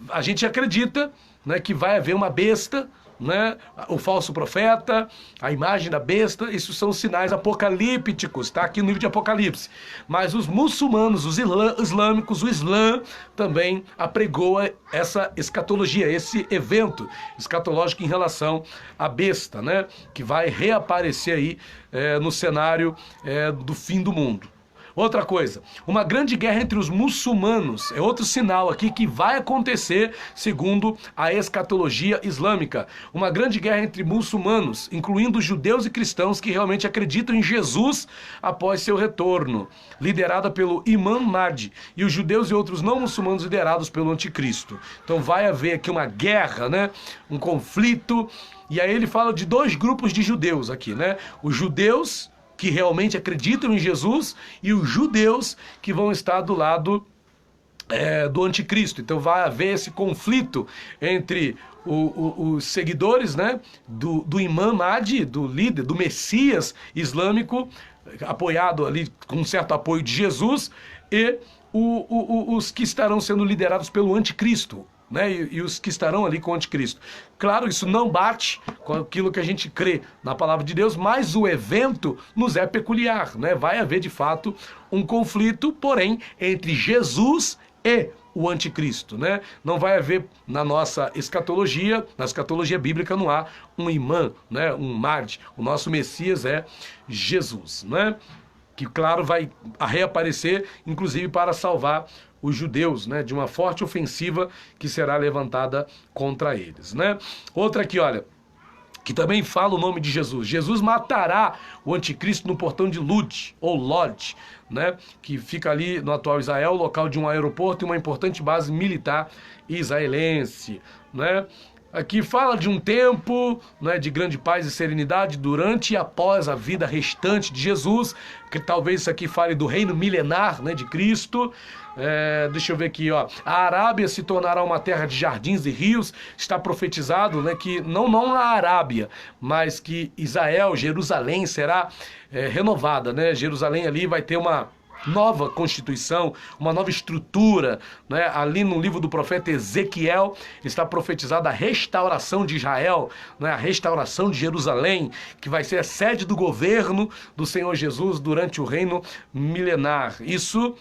A gente acredita, né, que vai haver uma besta, né? O falso profeta, a imagem da besta, isso são sinais apocalípticos, tá? Aqui no livro de Apocalipse. Mas os muçulmanos, os islâmicos, o Islã também apregoa essa escatologia, esse evento escatológico em relação à besta, né? Que vai reaparecer aí no cenário do fim do mundo. Outra coisa, uma grande guerra entre os muçulmanos, é outro sinal aqui que vai acontecer segundo a escatologia islâmica. Uma grande guerra entre muçulmanos, incluindo judeus e cristãos que realmente acreditam em Jesus após seu retorno, liderada pelo Imam Mahdi, e os judeus e outros não muçulmanos liderados pelo anticristo. Então vai haver aqui uma guerra, né? Um conflito, e aí ele fala de dois grupos de judeus aqui, né? Os judeus que realmente acreditam em Jesus e os judeus que vão estar do lado do anticristo. Então vai haver esse conflito entre os seguidores, né, do Imam Mahdi, do líder, do Messias islâmico, apoiado ali com um certo apoio de Jesus, e os que estarão sendo liderados pelo anticristo, né, e os que estarão ali com o anticristo. Claro, isso não bate com aquilo que a gente crê na palavra de Deus, mas o evento nos é peculiar, né? Vai haver de fato um conflito, porém, entre Jesus e o anticristo, né? Não vai haver na nossa escatologia, na escatologia bíblica não há um imã, né? Um Mahdi. O nosso Messias é Jesus, né? Que, claro, vai reaparecer, inclusive para salvar os judeus, né, de uma forte ofensiva que será levantada contra eles, né? Outra aqui, olha, que também fala o nome de Jesus. Jesus matará o anticristo no portão de Lud, ou Lod, né, que fica ali no atual Israel, local de um aeroporto e uma importante base militar israelense, né? Aqui fala de um tempo, né, de grande paz e serenidade durante e após a vida restante de Jesus, que talvez isso aqui fale do reino milenar, né, de Cristo. Deixa eu ver aqui, ó. A Arábia se tornará uma terra de jardins e rios. Está profetizado, né, que não a Arábia, mas que Israel, Jerusalém será renovada, né? Jerusalém ali vai ter uma nova constituição, uma nova estrutura, né? Ali no livro do profeta Ezequiel está profetizada a restauração de Israel, né? A restauração de Jerusalém, que vai ser a sede do governo do Senhor Jesus durante o reino milenar. Isso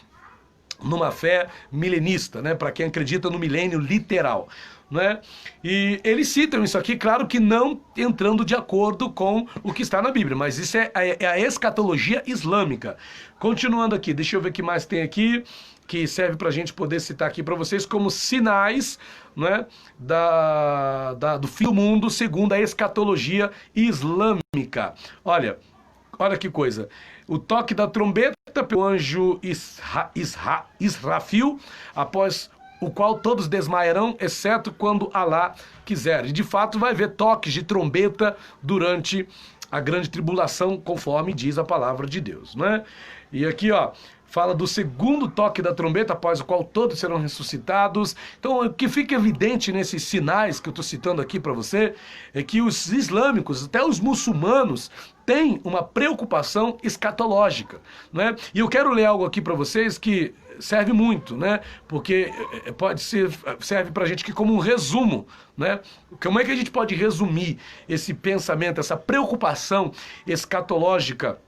numa fé milenista, né? Para quem acredita no milênio literal. né? E eles citam isso aqui, claro que não entrando de acordo com o que está na Bíblia, mas isso é a escatologia islâmica. Continuando aqui, deixa eu ver o que mais tem aqui, que serve para a gente poder citar aqui para vocês como sinais, né, do fim do mundo segundo a escatologia islâmica. Olha que coisa. O toque da trombeta pelo anjo Israfil, após o qual todos desmaiarão, exceto quando Alá quiser. E de fato vai haver toques de trombeta durante a grande tribulação, conforme diz a palavra de Deus, né? E aqui, ó, fala do segundo toque da trombeta, após o qual todos serão ressuscitados. Então, o que fica evidente nesses sinais que eu estou citando aqui para você é que os islâmicos, até os muçulmanos, têm uma preocupação escatológica, né? E eu quero ler algo aqui para vocês que serve muito, né? Porque serve pra gente aqui como um resumo, né? Como é que a gente pode resumir esse pensamento, essa preocupação escatológica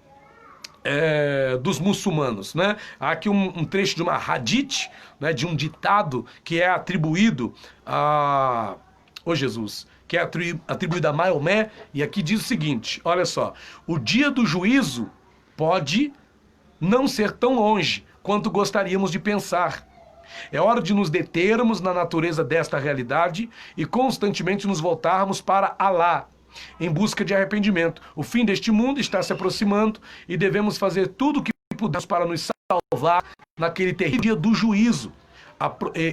dos muçulmanos, né? Há aqui um trecho de uma hadith, né, de um ditado que é atribuído a Jesus, que é atribuído a Maomé, e aqui diz o seguinte, olha só: o dia do juízo pode não ser tão longe quanto gostaríamos de pensar. É hora de nos determos na natureza desta realidade e constantemente nos voltarmos para Alá, em busca de arrependimento. O fim deste mundo está se aproximando e devemos fazer tudo o que pudermos para nos salvar naquele terrível dia do juízo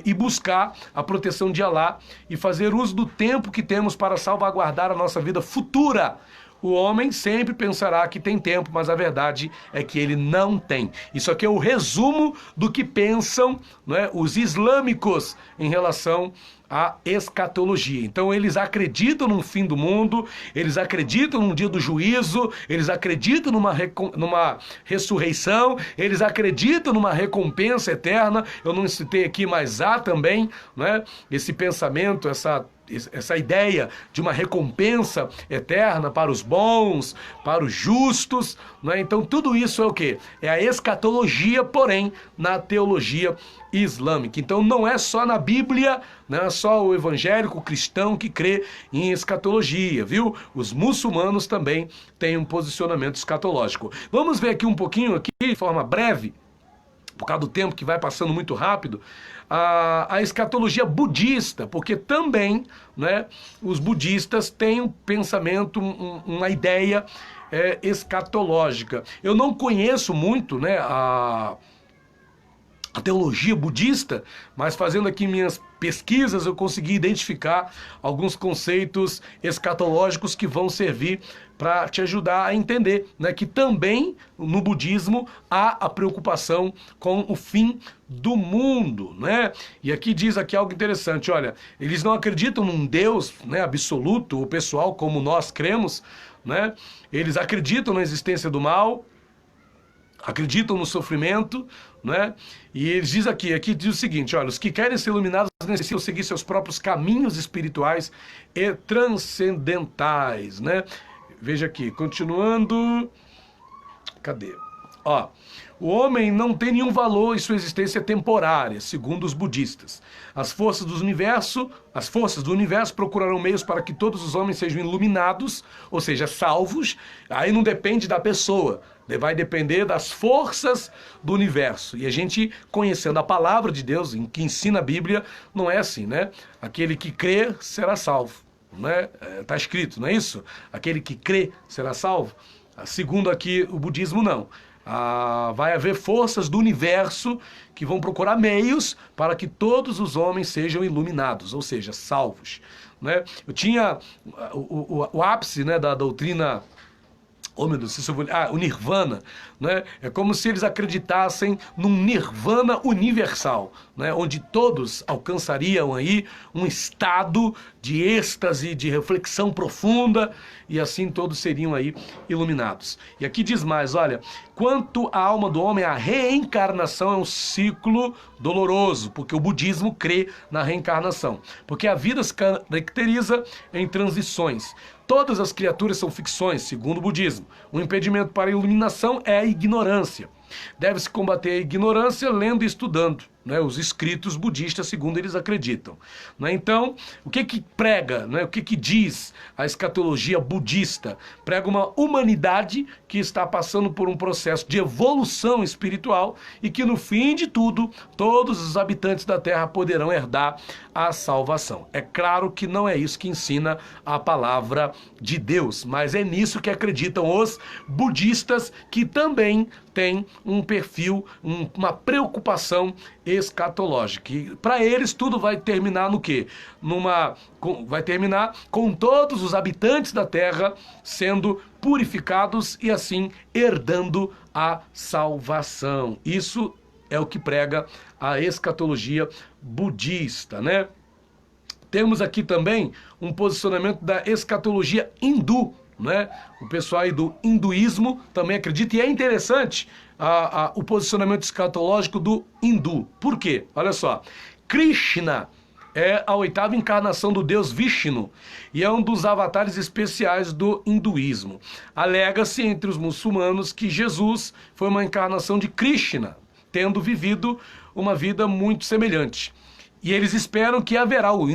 e buscar a proteção de Alá e fazer uso do tempo que temos para salvaguardar a nossa vida futura. O homem sempre pensará que tem tempo, mas a verdade é que ele não tem. Isso aqui é o resumo do que pensam, né, os islâmicos em relação à escatologia. Então eles acreditam num fim do mundo, eles acreditam num dia do juízo, eles acreditam numa ressurreição, eles acreditam numa recompensa eterna. Eu não citei aqui, mas há também, né, esse pensamento, essa ideia de uma recompensa eterna para os bons, para os justos, né? Então tudo isso é o quê? É a escatologia, porém, na teologia islâmica. Então não é só na Bíblia, não é só o evangélico cristão que crê em escatologia, viu? Os muçulmanos também têm um posicionamento escatológico. Vamos ver aqui um pouquinho, aqui, de forma breve, por causa do tempo que vai passando muito rápido, a escatologia budista, porque também, né, os budistas têm um pensamento, uma ideia escatológica. Eu não conheço muito, né, a teologia budista, mas fazendo aqui minhas pesquisas eu consegui identificar alguns conceitos escatológicos que vão servir para te ajudar a entender, né, que também no budismo há a preocupação com o fim do mundo, né? E aqui diz aqui algo interessante, olha, eles não acreditam num Deus, né, absoluto ou pessoal como nós cremos, né? Eles acreditam na existência do mal, acreditam no sofrimento, né? E eles diz aqui diz o seguinte, olha, os que querem ser iluminados necessitam seguir seus próprios caminhos espirituais e transcendentais, né? Veja aqui, continuando, cadê? Ó, o homem não tem nenhum valor e sua existência é temporária, segundo os budistas. As forças do universo procurarão meios para que todos os homens sejam iluminados, ou seja, salvos. Aí não depende da pessoa, vai depender das forças do universo. E a gente, conhecendo a palavra de Deus, que ensina a Bíblia, não é assim, né? Aquele que crê será salvo, né? Tá escrito, não é isso? Aquele que crê será salvo. Segundo aqui o budismo, não. Vai haver forças do universo que vão procurar meios para que todos os homens sejam iluminados, ou seja, salvos, né? Eu tinha o ápice, né, da doutrina, oh meu Deus, o Nirvana, né? É como se eles acreditassem num Nirvana universal, né? Onde todos alcançariam aí um estado de êxtase, de reflexão profunda, e assim todos seriam aí iluminados. E aqui diz mais, olha, quanto à alma do homem, a reencarnação é um ciclo doloroso, porque o budismo crê na reencarnação, porque a vida se caracteriza em transições. Todas as criaturas são ficções, segundo o budismo. O impedimento para a iluminação é a ignorância. Deve-se combater a ignorância lendo e estudando. né, os escritos budistas, segundo eles acreditam. Né? Então, o que prega, né, o que diz a escatologia budista? Prega uma humanidade que está passando por um processo de evolução espiritual e que no fim de tudo, todos os habitantes da Terra poderão herdar a salvação. É claro que não é isso que ensina a palavra de Deus, mas é nisso que acreditam os budistas, que também têm um perfil, uma preocupação escatológica. E para eles tudo vai terminar no quê? Vai terminar com todos os habitantes da Terra sendo purificados e assim herdando a salvação. Isso é o que prega a escatologia budista, né? Temos aqui também um posicionamento da escatologia hindu, né? O pessoal aí do hinduísmo também acredita, e é interessante o posicionamento escatológico do hindu. Por quê? Olha só, Krishna é a 8ª encarnação do deus Vishnu e é um dos avatares especiais do hinduísmo. Alega-se entre os muçulmanos que Jesus foi uma encarnação de Krishna, tendo vivido uma vida muito semelhante. E eles esperam que haverá o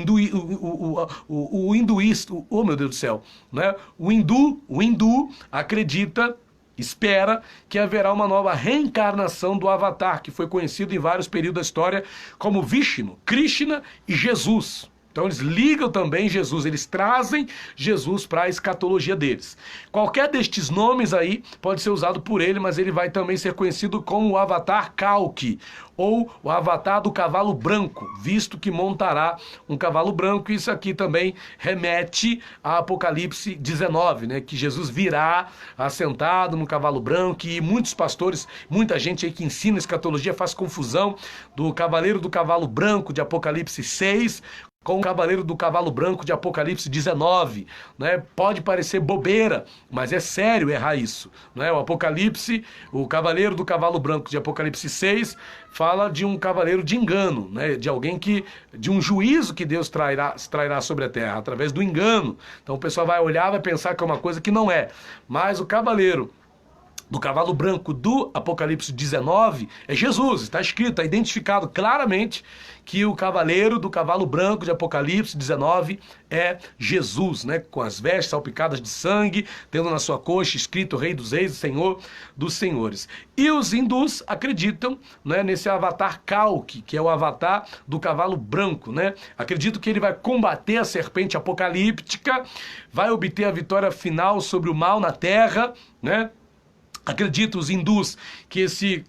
hinduísta, oh meu Deus do céu, né? O hindu acredita, espera que haverá uma nova reencarnação do Avatar, que foi conhecido em vários períodos da história como Vishnu, Krishna e Jesus. Então eles ligam também Jesus, eles trazem Jesus para a escatologia deles. Qualquer destes nomes aí pode ser usado por ele, mas ele vai também ser conhecido como o Avatar Kalki, ou o Avatar do cavalo branco, visto que montará um cavalo branco. Isso aqui também remete a Apocalipse 19, né? Que Jesus virá assentado no cavalo branco, e muitos pastores, muita gente aí que ensina escatologia faz confusão do cavaleiro do cavalo branco de Apocalipse 6 com o cavaleiro do cavalo branco de Apocalipse 19, né? Pode parecer bobeira, mas é sério errar isso, né? O Apocalipse, o cavaleiro do cavalo branco de Apocalipse 6 fala de um cavaleiro de engano, né? De alguém de um juízo que Deus trairá sobre a terra através do engano. Então o pessoal vai olhar, vai pensar que é uma coisa que não é. Mas o cavaleiro do cavalo branco do Apocalipse 19 é Jesus. Está escrito, está identificado claramente que o cavaleiro do cavalo branco de Apocalipse 19 é Jesus, né? Com as vestes salpicadas de sangue, tendo na sua coxa escrito Rei dos Reis e Senhor dos Senhores. E os hindus acreditam, né, nesse Avatar Kalki, que é o avatar do cavalo branco, né? Acreditam que ele vai combater a serpente apocalíptica, vai obter a vitória final sobre o mal na terra, né? Acreditam os hindus que esse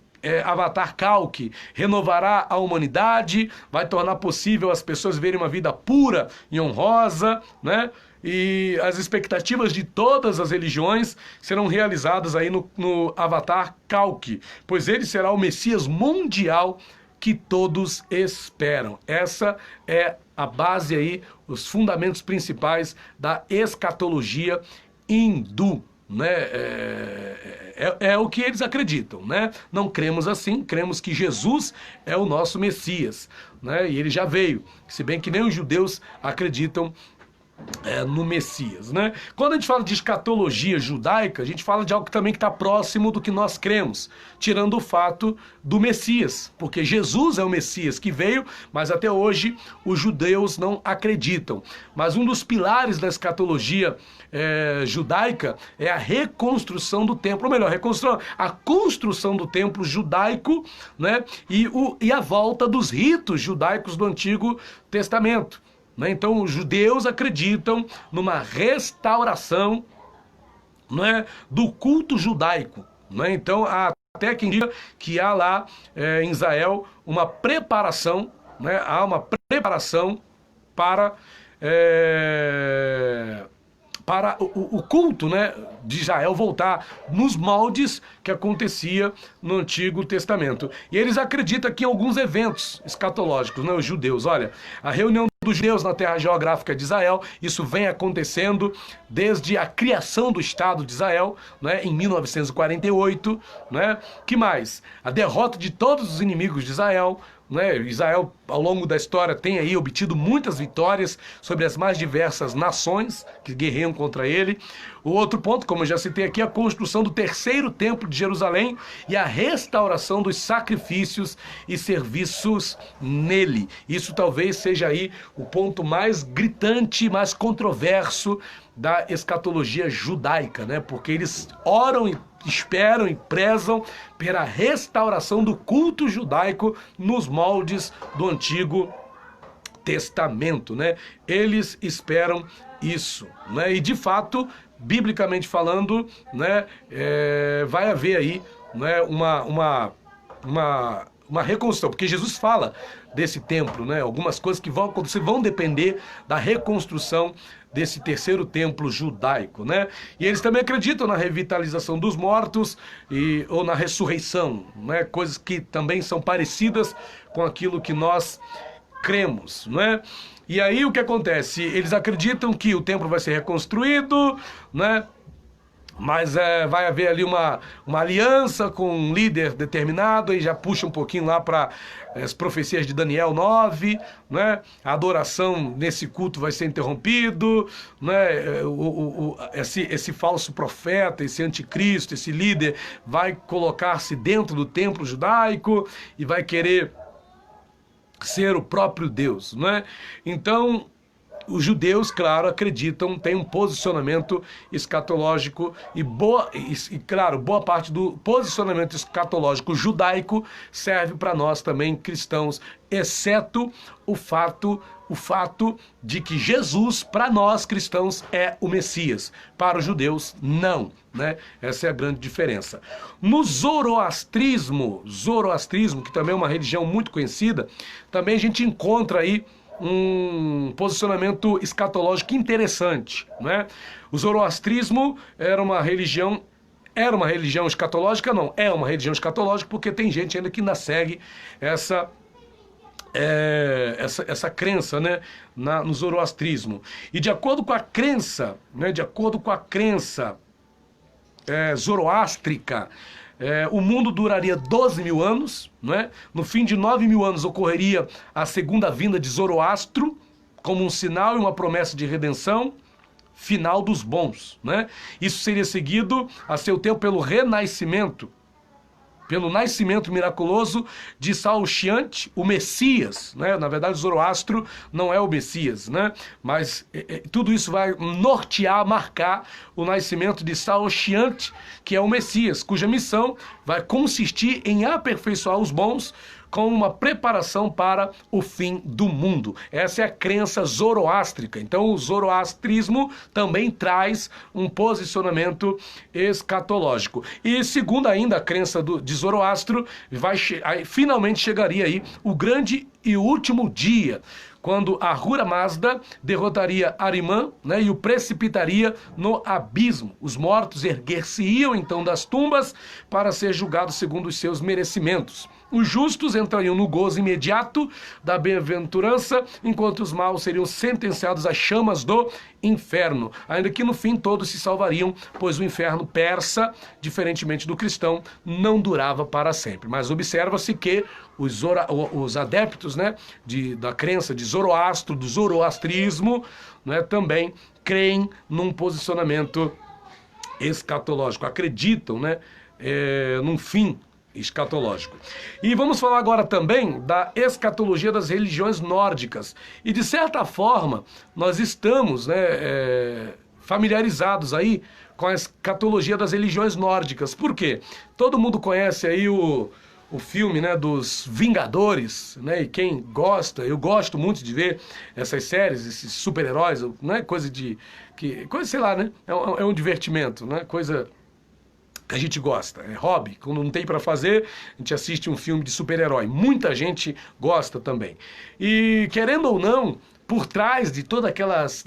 Avatar Kalki renovará a humanidade, vai tornar possível as pessoas verem uma vida pura e honrosa, né? E as expectativas de todas as religiões serão realizadas aí no Avatar Kalki, pois ele será o Messias mundial que todos esperam. Essa é a base aí, os fundamentos principais da escatologia hindu, né? É o que eles acreditam, né? Não cremos assim, cremos que Jesus é o nosso Messias, né? E ele já veio, se bem que nem os judeus acreditam no Messias, né? Quando a gente fala de escatologia judaica, a gente fala de algo também que está próximo do que nós cremos, tirando o fato do Messias, porque Jesus é o Messias que veio, mas até hoje os judeus não acreditam. Mas um dos pilares da escatologia judaica é a reconstrução do templo, ou melhor, a construção do templo judaico, né? E a volta dos ritos judaicos do Antigo Testamento. Então os judeus acreditam numa restauração, né, do culto judaico, né? Então há até quem diga que há lá em Israel uma preparação, né? Há uma preparação para o culto, né, de Israel voltar nos moldes que acontecia no Antigo Testamento. E eles acreditam que em alguns eventos escatológicos, né, os judeus, olha, a reunião dos judeus na terra geográfica de Israel, isso vem acontecendo desde a criação do Estado de Israel, né, em 1948, né? Que mais? A derrota de todos os inimigos de Israel, né? Israel, ao longo da história, tem aí obtido muitas vitórias sobre as mais diversas nações que guerreiam contra ele. O outro ponto, como eu já citei aqui, é a construção do terceiro templo de Jerusalém e a restauração dos sacrifícios e serviços nele. Isso talvez seja aí o ponto mais gritante, mais controverso da escatologia judaica, né? Porque eles oram e esperam e prezam pela restauração do culto judaico nos moldes do Antigo Testamento, né? Eles esperam isso, né? E de fato, biblicamente falando, né, vai haver aí, né, uma reconstrução, porque Jesus fala desse templo, né? Algumas coisas que vão acontecer vão depender da reconstrução desse terceiro templo judaico, né? E eles também acreditam na revitalização dos mortos ou na ressurreição, né? Coisas que também são parecidas com aquilo que nós cremos, né? E aí o que acontece? Eles acreditam que o templo vai ser reconstruído, né? Mas vai haver ali uma aliança com um líder determinado, e já puxa um pouquinho lá para as profecias de Daniel 9, né? A adoração nesse culto vai ser interrompido, né? Esse falso profeta, esse anticristo, esse líder vai colocar-se dentro do templo judaico e vai querer ser o próprio Deus, né? Então, os judeus, claro, acreditam, têm um posicionamento escatológico e claro, boa parte do posicionamento escatológico judaico serve para nós também cristãos, exceto o fato de que Jesus, para nós cristãos, é o Messias. Para os judeus, não, né? Essa é a grande diferença. No zoroastrismo, que também é uma religião muito conhecida, também a gente encontra aí um posicionamento escatológico interessante, né? O zoroastrismo era uma religião escatológica? Não, é uma religião escatológica, porque tem gente ainda que ainda segue essa crença, né, no zoroastrismo. E de acordo com a crença, né, zoroástrica, o mundo duraria 12 mil anos, né? No fim de 9 mil anos ocorreria a segunda vinda de Zoroastro, como um sinal e uma promessa de redenção final dos bons, né? Isso seria seguido a seu tempo pelo renascimento, pelo nascimento miraculoso de Saoshyant, o Messias, né? Na verdade, Zoroastro não é o Messias, né? Mas tudo isso vai nortear, marcar o nascimento de Saoshyant, que é o Messias, cuja missão vai consistir em aperfeiçoar os bons com uma preparação para o fim do mundo. Essa é a crença zoroástrica. Então o zoroastrismo também traz um posicionamento escatológico. E segundo ainda a crença de Zoroastro, finalmente chegaria aí o grande e último dia, quando Ahura Mazda derrotaria Arimã, né, e o precipitaria no abismo. Os mortos erguer-se-iam então das tumbas para ser julgados segundo os seus merecimentos. Os justos entrariam no gozo imediato da bem-aventurança, enquanto os maus seriam sentenciados às chamas do inferno. Ainda que no fim todos se salvariam, pois o inferno persa, diferentemente do cristão, não durava para sempre. Mas observa-se que os adeptos, né, da crença de Zoroastro, do zoroastrismo, né, também creem num posicionamento escatológico, acreditam, né, num fim escatológico. E vamos falar agora também da escatologia das religiões nórdicas. E de certa forma, nós estamos, né, familiarizados aí com a escatologia das religiões nórdicas. Por quê? Todo mundo conhece aí o filme, né, dos Vingadores, né, e quem gosta, eu gosto muito de ver essas séries, esses super-heróis, né, coisa, sei lá, né, é um divertimento, né, coisa que a gente gosta, é hobby. Quando não tem para fazer, a gente assiste um filme de super-herói. Muita gente gosta também. E querendo ou não, por trás de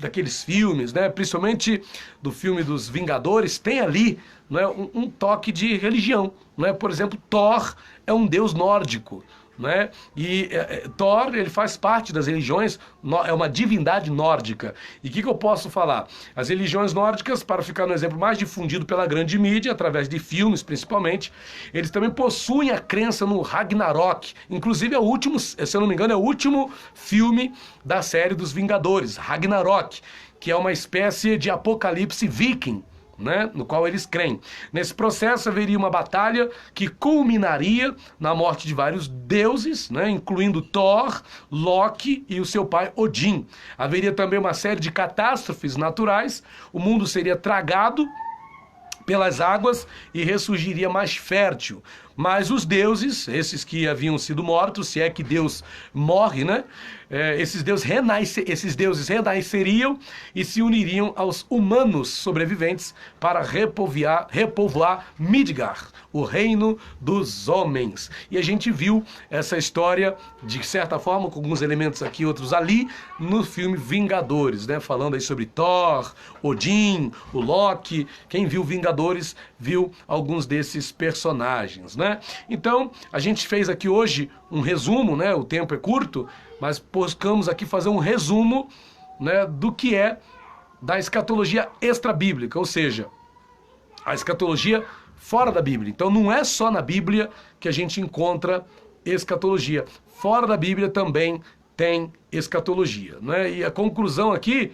daqueles filmes, né, principalmente do filme dos Vingadores, tem ali, né, um toque de religião, né? Por exemplo, Thor é um deus nórdico, né? E Thor, ele faz parte das religiões, é uma divindade nórdica. E o que eu posso falar? As religiões nórdicas, para ficar no exemplo mais difundido pela grande mídia, através de filmes principalmente, eles também possuem a crença no Ragnarok. Inclusive é o último, se eu não me engano, é o último filme da série dos Vingadores, Ragnarok, que é uma espécie de apocalipse viking, né, no qual eles creem. Nesse processo haveria uma batalha que culminaria na morte de vários deuses, né, incluindo Thor, Loki e o seu pai Odin. Haveria também uma série de catástrofes naturais, o mundo seria tragado pelas águas e ressurgiria mais fértil. Mas os deuses, esses que haviam sido mortos, se é que Deus morre, né? Esses deuses renasceriam e se uniriam aos humanos sobreviventes para repovoar Midgard, o reino dos homens. E a gente viu essa história, de certa forma, com alguns elementos aqui, outros ali, no filme Vingadores, né? Falando aí sobre Thor, Odin, o Loki. Quem viu Vingadores viu alguns desses personagens, né? Então, a gente fez aqui hoje um resumo, né? O tempo é curto, mas buscamos aqui fazer um resumo, né, do que é da escatologia extra-bíblica, ou seja, a escatologia fora da Bíblia. Então não é só na Bíblia que a gente encontra escatologia. Fora da Bíblia também tem escatologia, né? E a conclusão aqui,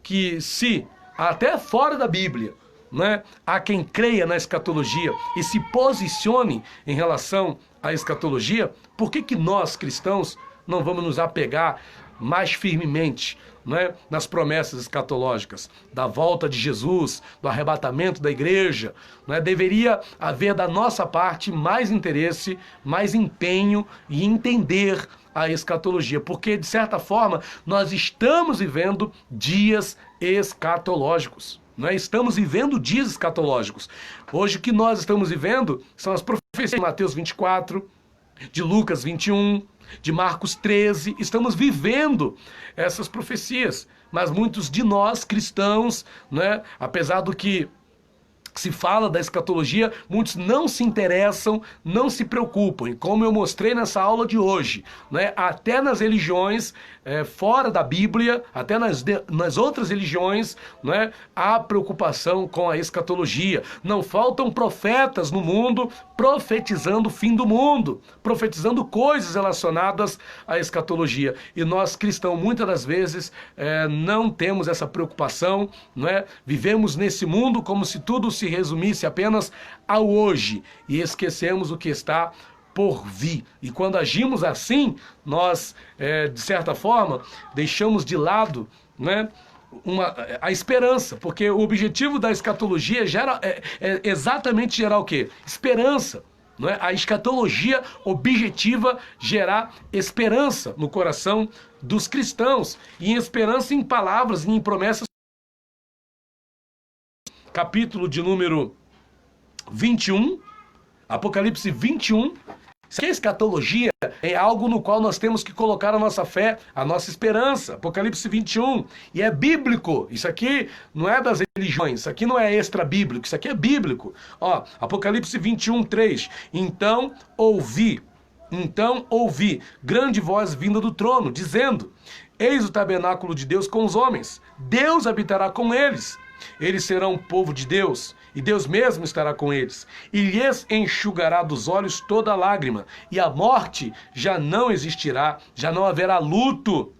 que se até fora da Bíblia, né, há quem creia na escatologia e se posicione em relação à escatologia, por que nós, cristãos, não vamos nos apegar mais firmemente, né, nas promessas escatológicas, da volta de Jesus, do arrebatamento da igreja, né? Deveria haver da nossa parte mais interesse, mais empenho e entender a escatologia, porque de certa forma nós estamos vivendo dias escatológicos. Nós estamos vivendo dias escatológicos. Hoje o que nós estamos vivendo são as profecias de Mateus 24, de Lucas 21, de Marcos 13, estamos vivendo essas profecias, mas muitos de nós cristãos, né, apesar do que se fala da escatologia, muitos não se interessam, não se preocupam. E como eu mostrei nessa aula de hoje, né, até nas religiões fora da Bíblia, até nas outras religiões, né, há preocupação com a escatologia. Não faltam profetas no mundo profetizando o fim do mundo, profetizando coisas relacionadas à escatologia. E nós cristãos, muitas das vezes, não temos essa preocupação, né? Vivemos nesse mundo como se tudo se resumisse apenas ao hoje e esquecemos o que está por vir. E quando agimos assim, nós, de certa forma, deixamos de lado, né, a esperança, porque o objetivo da escatologia é exatamente gerar o quê? Esperança. Não é? A escatologia objetiva gerar esperança no coração dos cristãos, e esperança em palavras e em promessas. Capítulo de número 21, Apocalipse 21. Isso aqui é escatologia, é algo no qual nós temos que colocar a nossa fé, a nossa esperança. Apocalipse 21, e é bíblico. Isso aqui não é das religiões, isso aqui não é extra-bíblico, isso aqui é bíblico. Ó, Apocalipse 21, 3. Então ouvi grande voz vinda do trono, dizendo: eis o tabernáculo de Deus com os homens, Deus habitará com eles. Eles serão povo de Deus, e Deus mesmo estará com eles, e lhes enxugará dos olhos toda lágrima, e a morte já não existirá, já não haverá luto,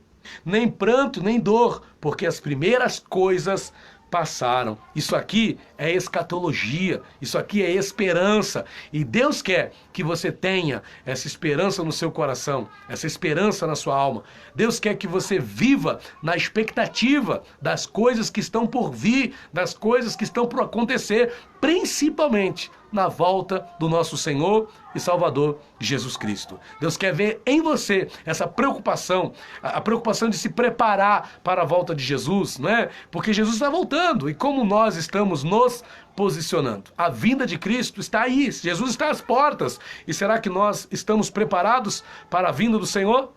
nem pranto, nem dor, porque as primeiras coisas passaram. Isso aqui é escatologia, isso aqui é esperança, e Deus quer que você tenha essa esperança no seu coração, essa esperança na sua alma. Deus quer que você viva na expectativa das coisas que estão por vir, das coisas que estão por acontecer, principalmente na volta do nosso Senhor e Salvador Jesus Cristo. Deus quer ver em você essa preocupação, a preocupação de se preparar para a volta de Jesus, não é? Porque Jesus está voltando, e como nós estamos nos posicionando? A vinda de Cristo está aí, Jesus está às portas, e será que nós estamos preparados para a vinda do Senhor?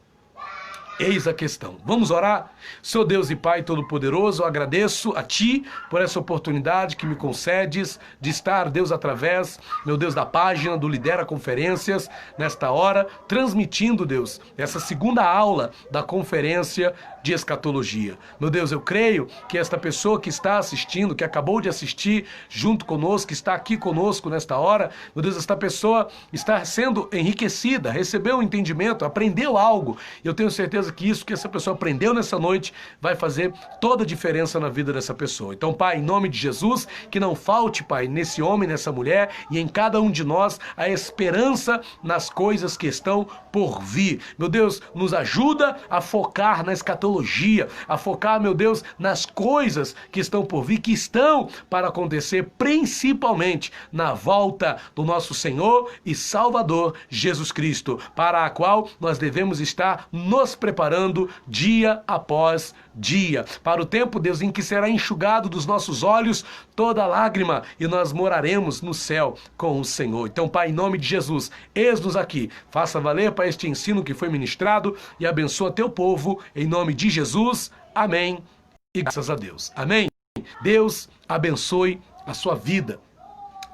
Eis a questão. Vamos orar? Senhor Deus e Pai Todo-Poderoso, eu agradeço a Ti por essa oportunidade que me concedes de estar, Deus, através, meu Deus, da página do Lidera Conferências, nesta hora, transmitindo, Deus, essa segunda aula da conferência de escatologia. Meu Deus, eu creio que esta pessoa que está assistindo, que acabou de assistir junto conosco, que está aqui conosco nesta hora, meu Deus, esta pessoa está sendo enriquecida, recebeu um entendimento, aprendeu algo, e eu tenho certeza que isso que essa pessoa aprendeu nessa noite vai fazer toda a diferença na vida dessa pessoa. Então, Pai, em nome de Jesus, que não falte, Pai, nesse homem, nessa mulher e em cada um de nós a esperança nas coisas que estão por vir. Meu Deus, nos ajuda a focar na escatologia, a focar, meu Deus, nas coisas que estão por vir, que estão para acontecer, principalmente na volta do nosso Senhor e Salvador Jesus Cristo, para a qual nós devemos estar nos preparando dia após dia, para o tempo, Deus, em que será enxugado dos nossos olhos toda lágrima e nós moraremos no céu com o Senhor. Então, Pai, em nome de Jesus, eis-nos aqui, faça valer para este ensino que foi ministrado e abençoa teu povo, em nome de Jesus, amém e graças a Deus, amém. Deus abençoe a sua vida.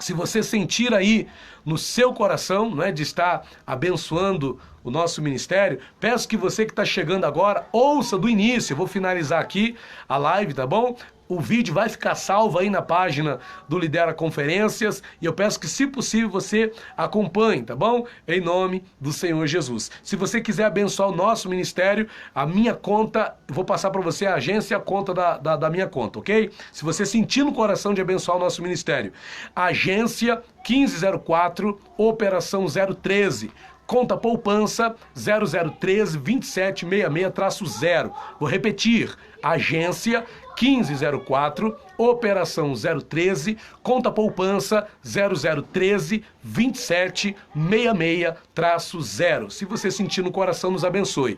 Se você sentir aí no seu coração, não é, de estar abençoando o nosso ministério, peço que você que está chegando agora, ouça do início. Eu vou finalizar aqui a live, tá bom? O vídeo vai ficar salvo aí na página do Lidera Conferências e eu peço que, se possível, você acompanhe, tá bom? Em nome do Senhor Jesus. Se você quiser abençoar o nosso ministério, a minha conta, eu vou passar para você a agência e a conta da minha conta, ok? Se você sentir no coração de abençoar o nosso ministério, agência 1504, operação 013. Conta poupança 0013 2766-0. Vou repetir, agência 1504, operação 013, conta poupança 0013 2766-0. Se você sentir no coração, nos abençoe.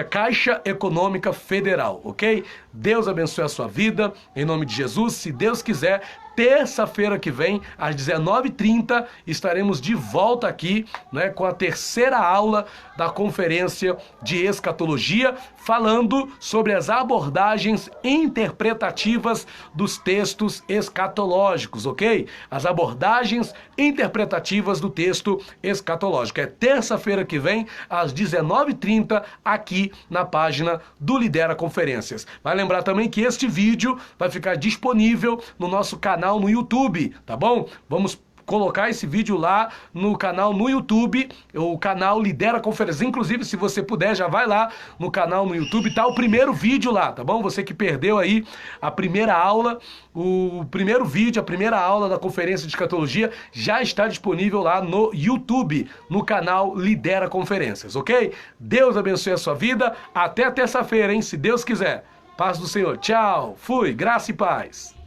Caixa Econômica Federal, ok? Deus abençoe a sua vida, em nome de Jesus. Se Deus quiser, terça-feira que vem, às 19h30, estaremos de volta aqui, né, com a terceira aula da conferência de escatologia, falando sobre as abordagens interpretativas dos textos escatológicos, ok? As abordagens interpretativas do texto escatológico. É terça-feira que vem, às 19h30, aqui na página do Lidera Conferências. Vai lembrar também que este vídeo vai ficar disponível no nosso canal no YouTube, tá bom? Vamos colocar esse vídeo lá no canal no YouTube, o canal Lidera Conferência. Inclusive, se você puder, já vai lá no canal no YouTube, tá o primeiro vídeo lá, tá bom? Você que perdeu aí a primeira aula, o primeiro vídeo, a primeira aula da conferência de escatologia já está disponível lá no YouTube, no canal Lidera Conferências, ok? Deus abençoe a sua vida, até terça-feira, hein? Se Deus quiser. Paz do Senhor. Tchau. Fui. Graça e paz.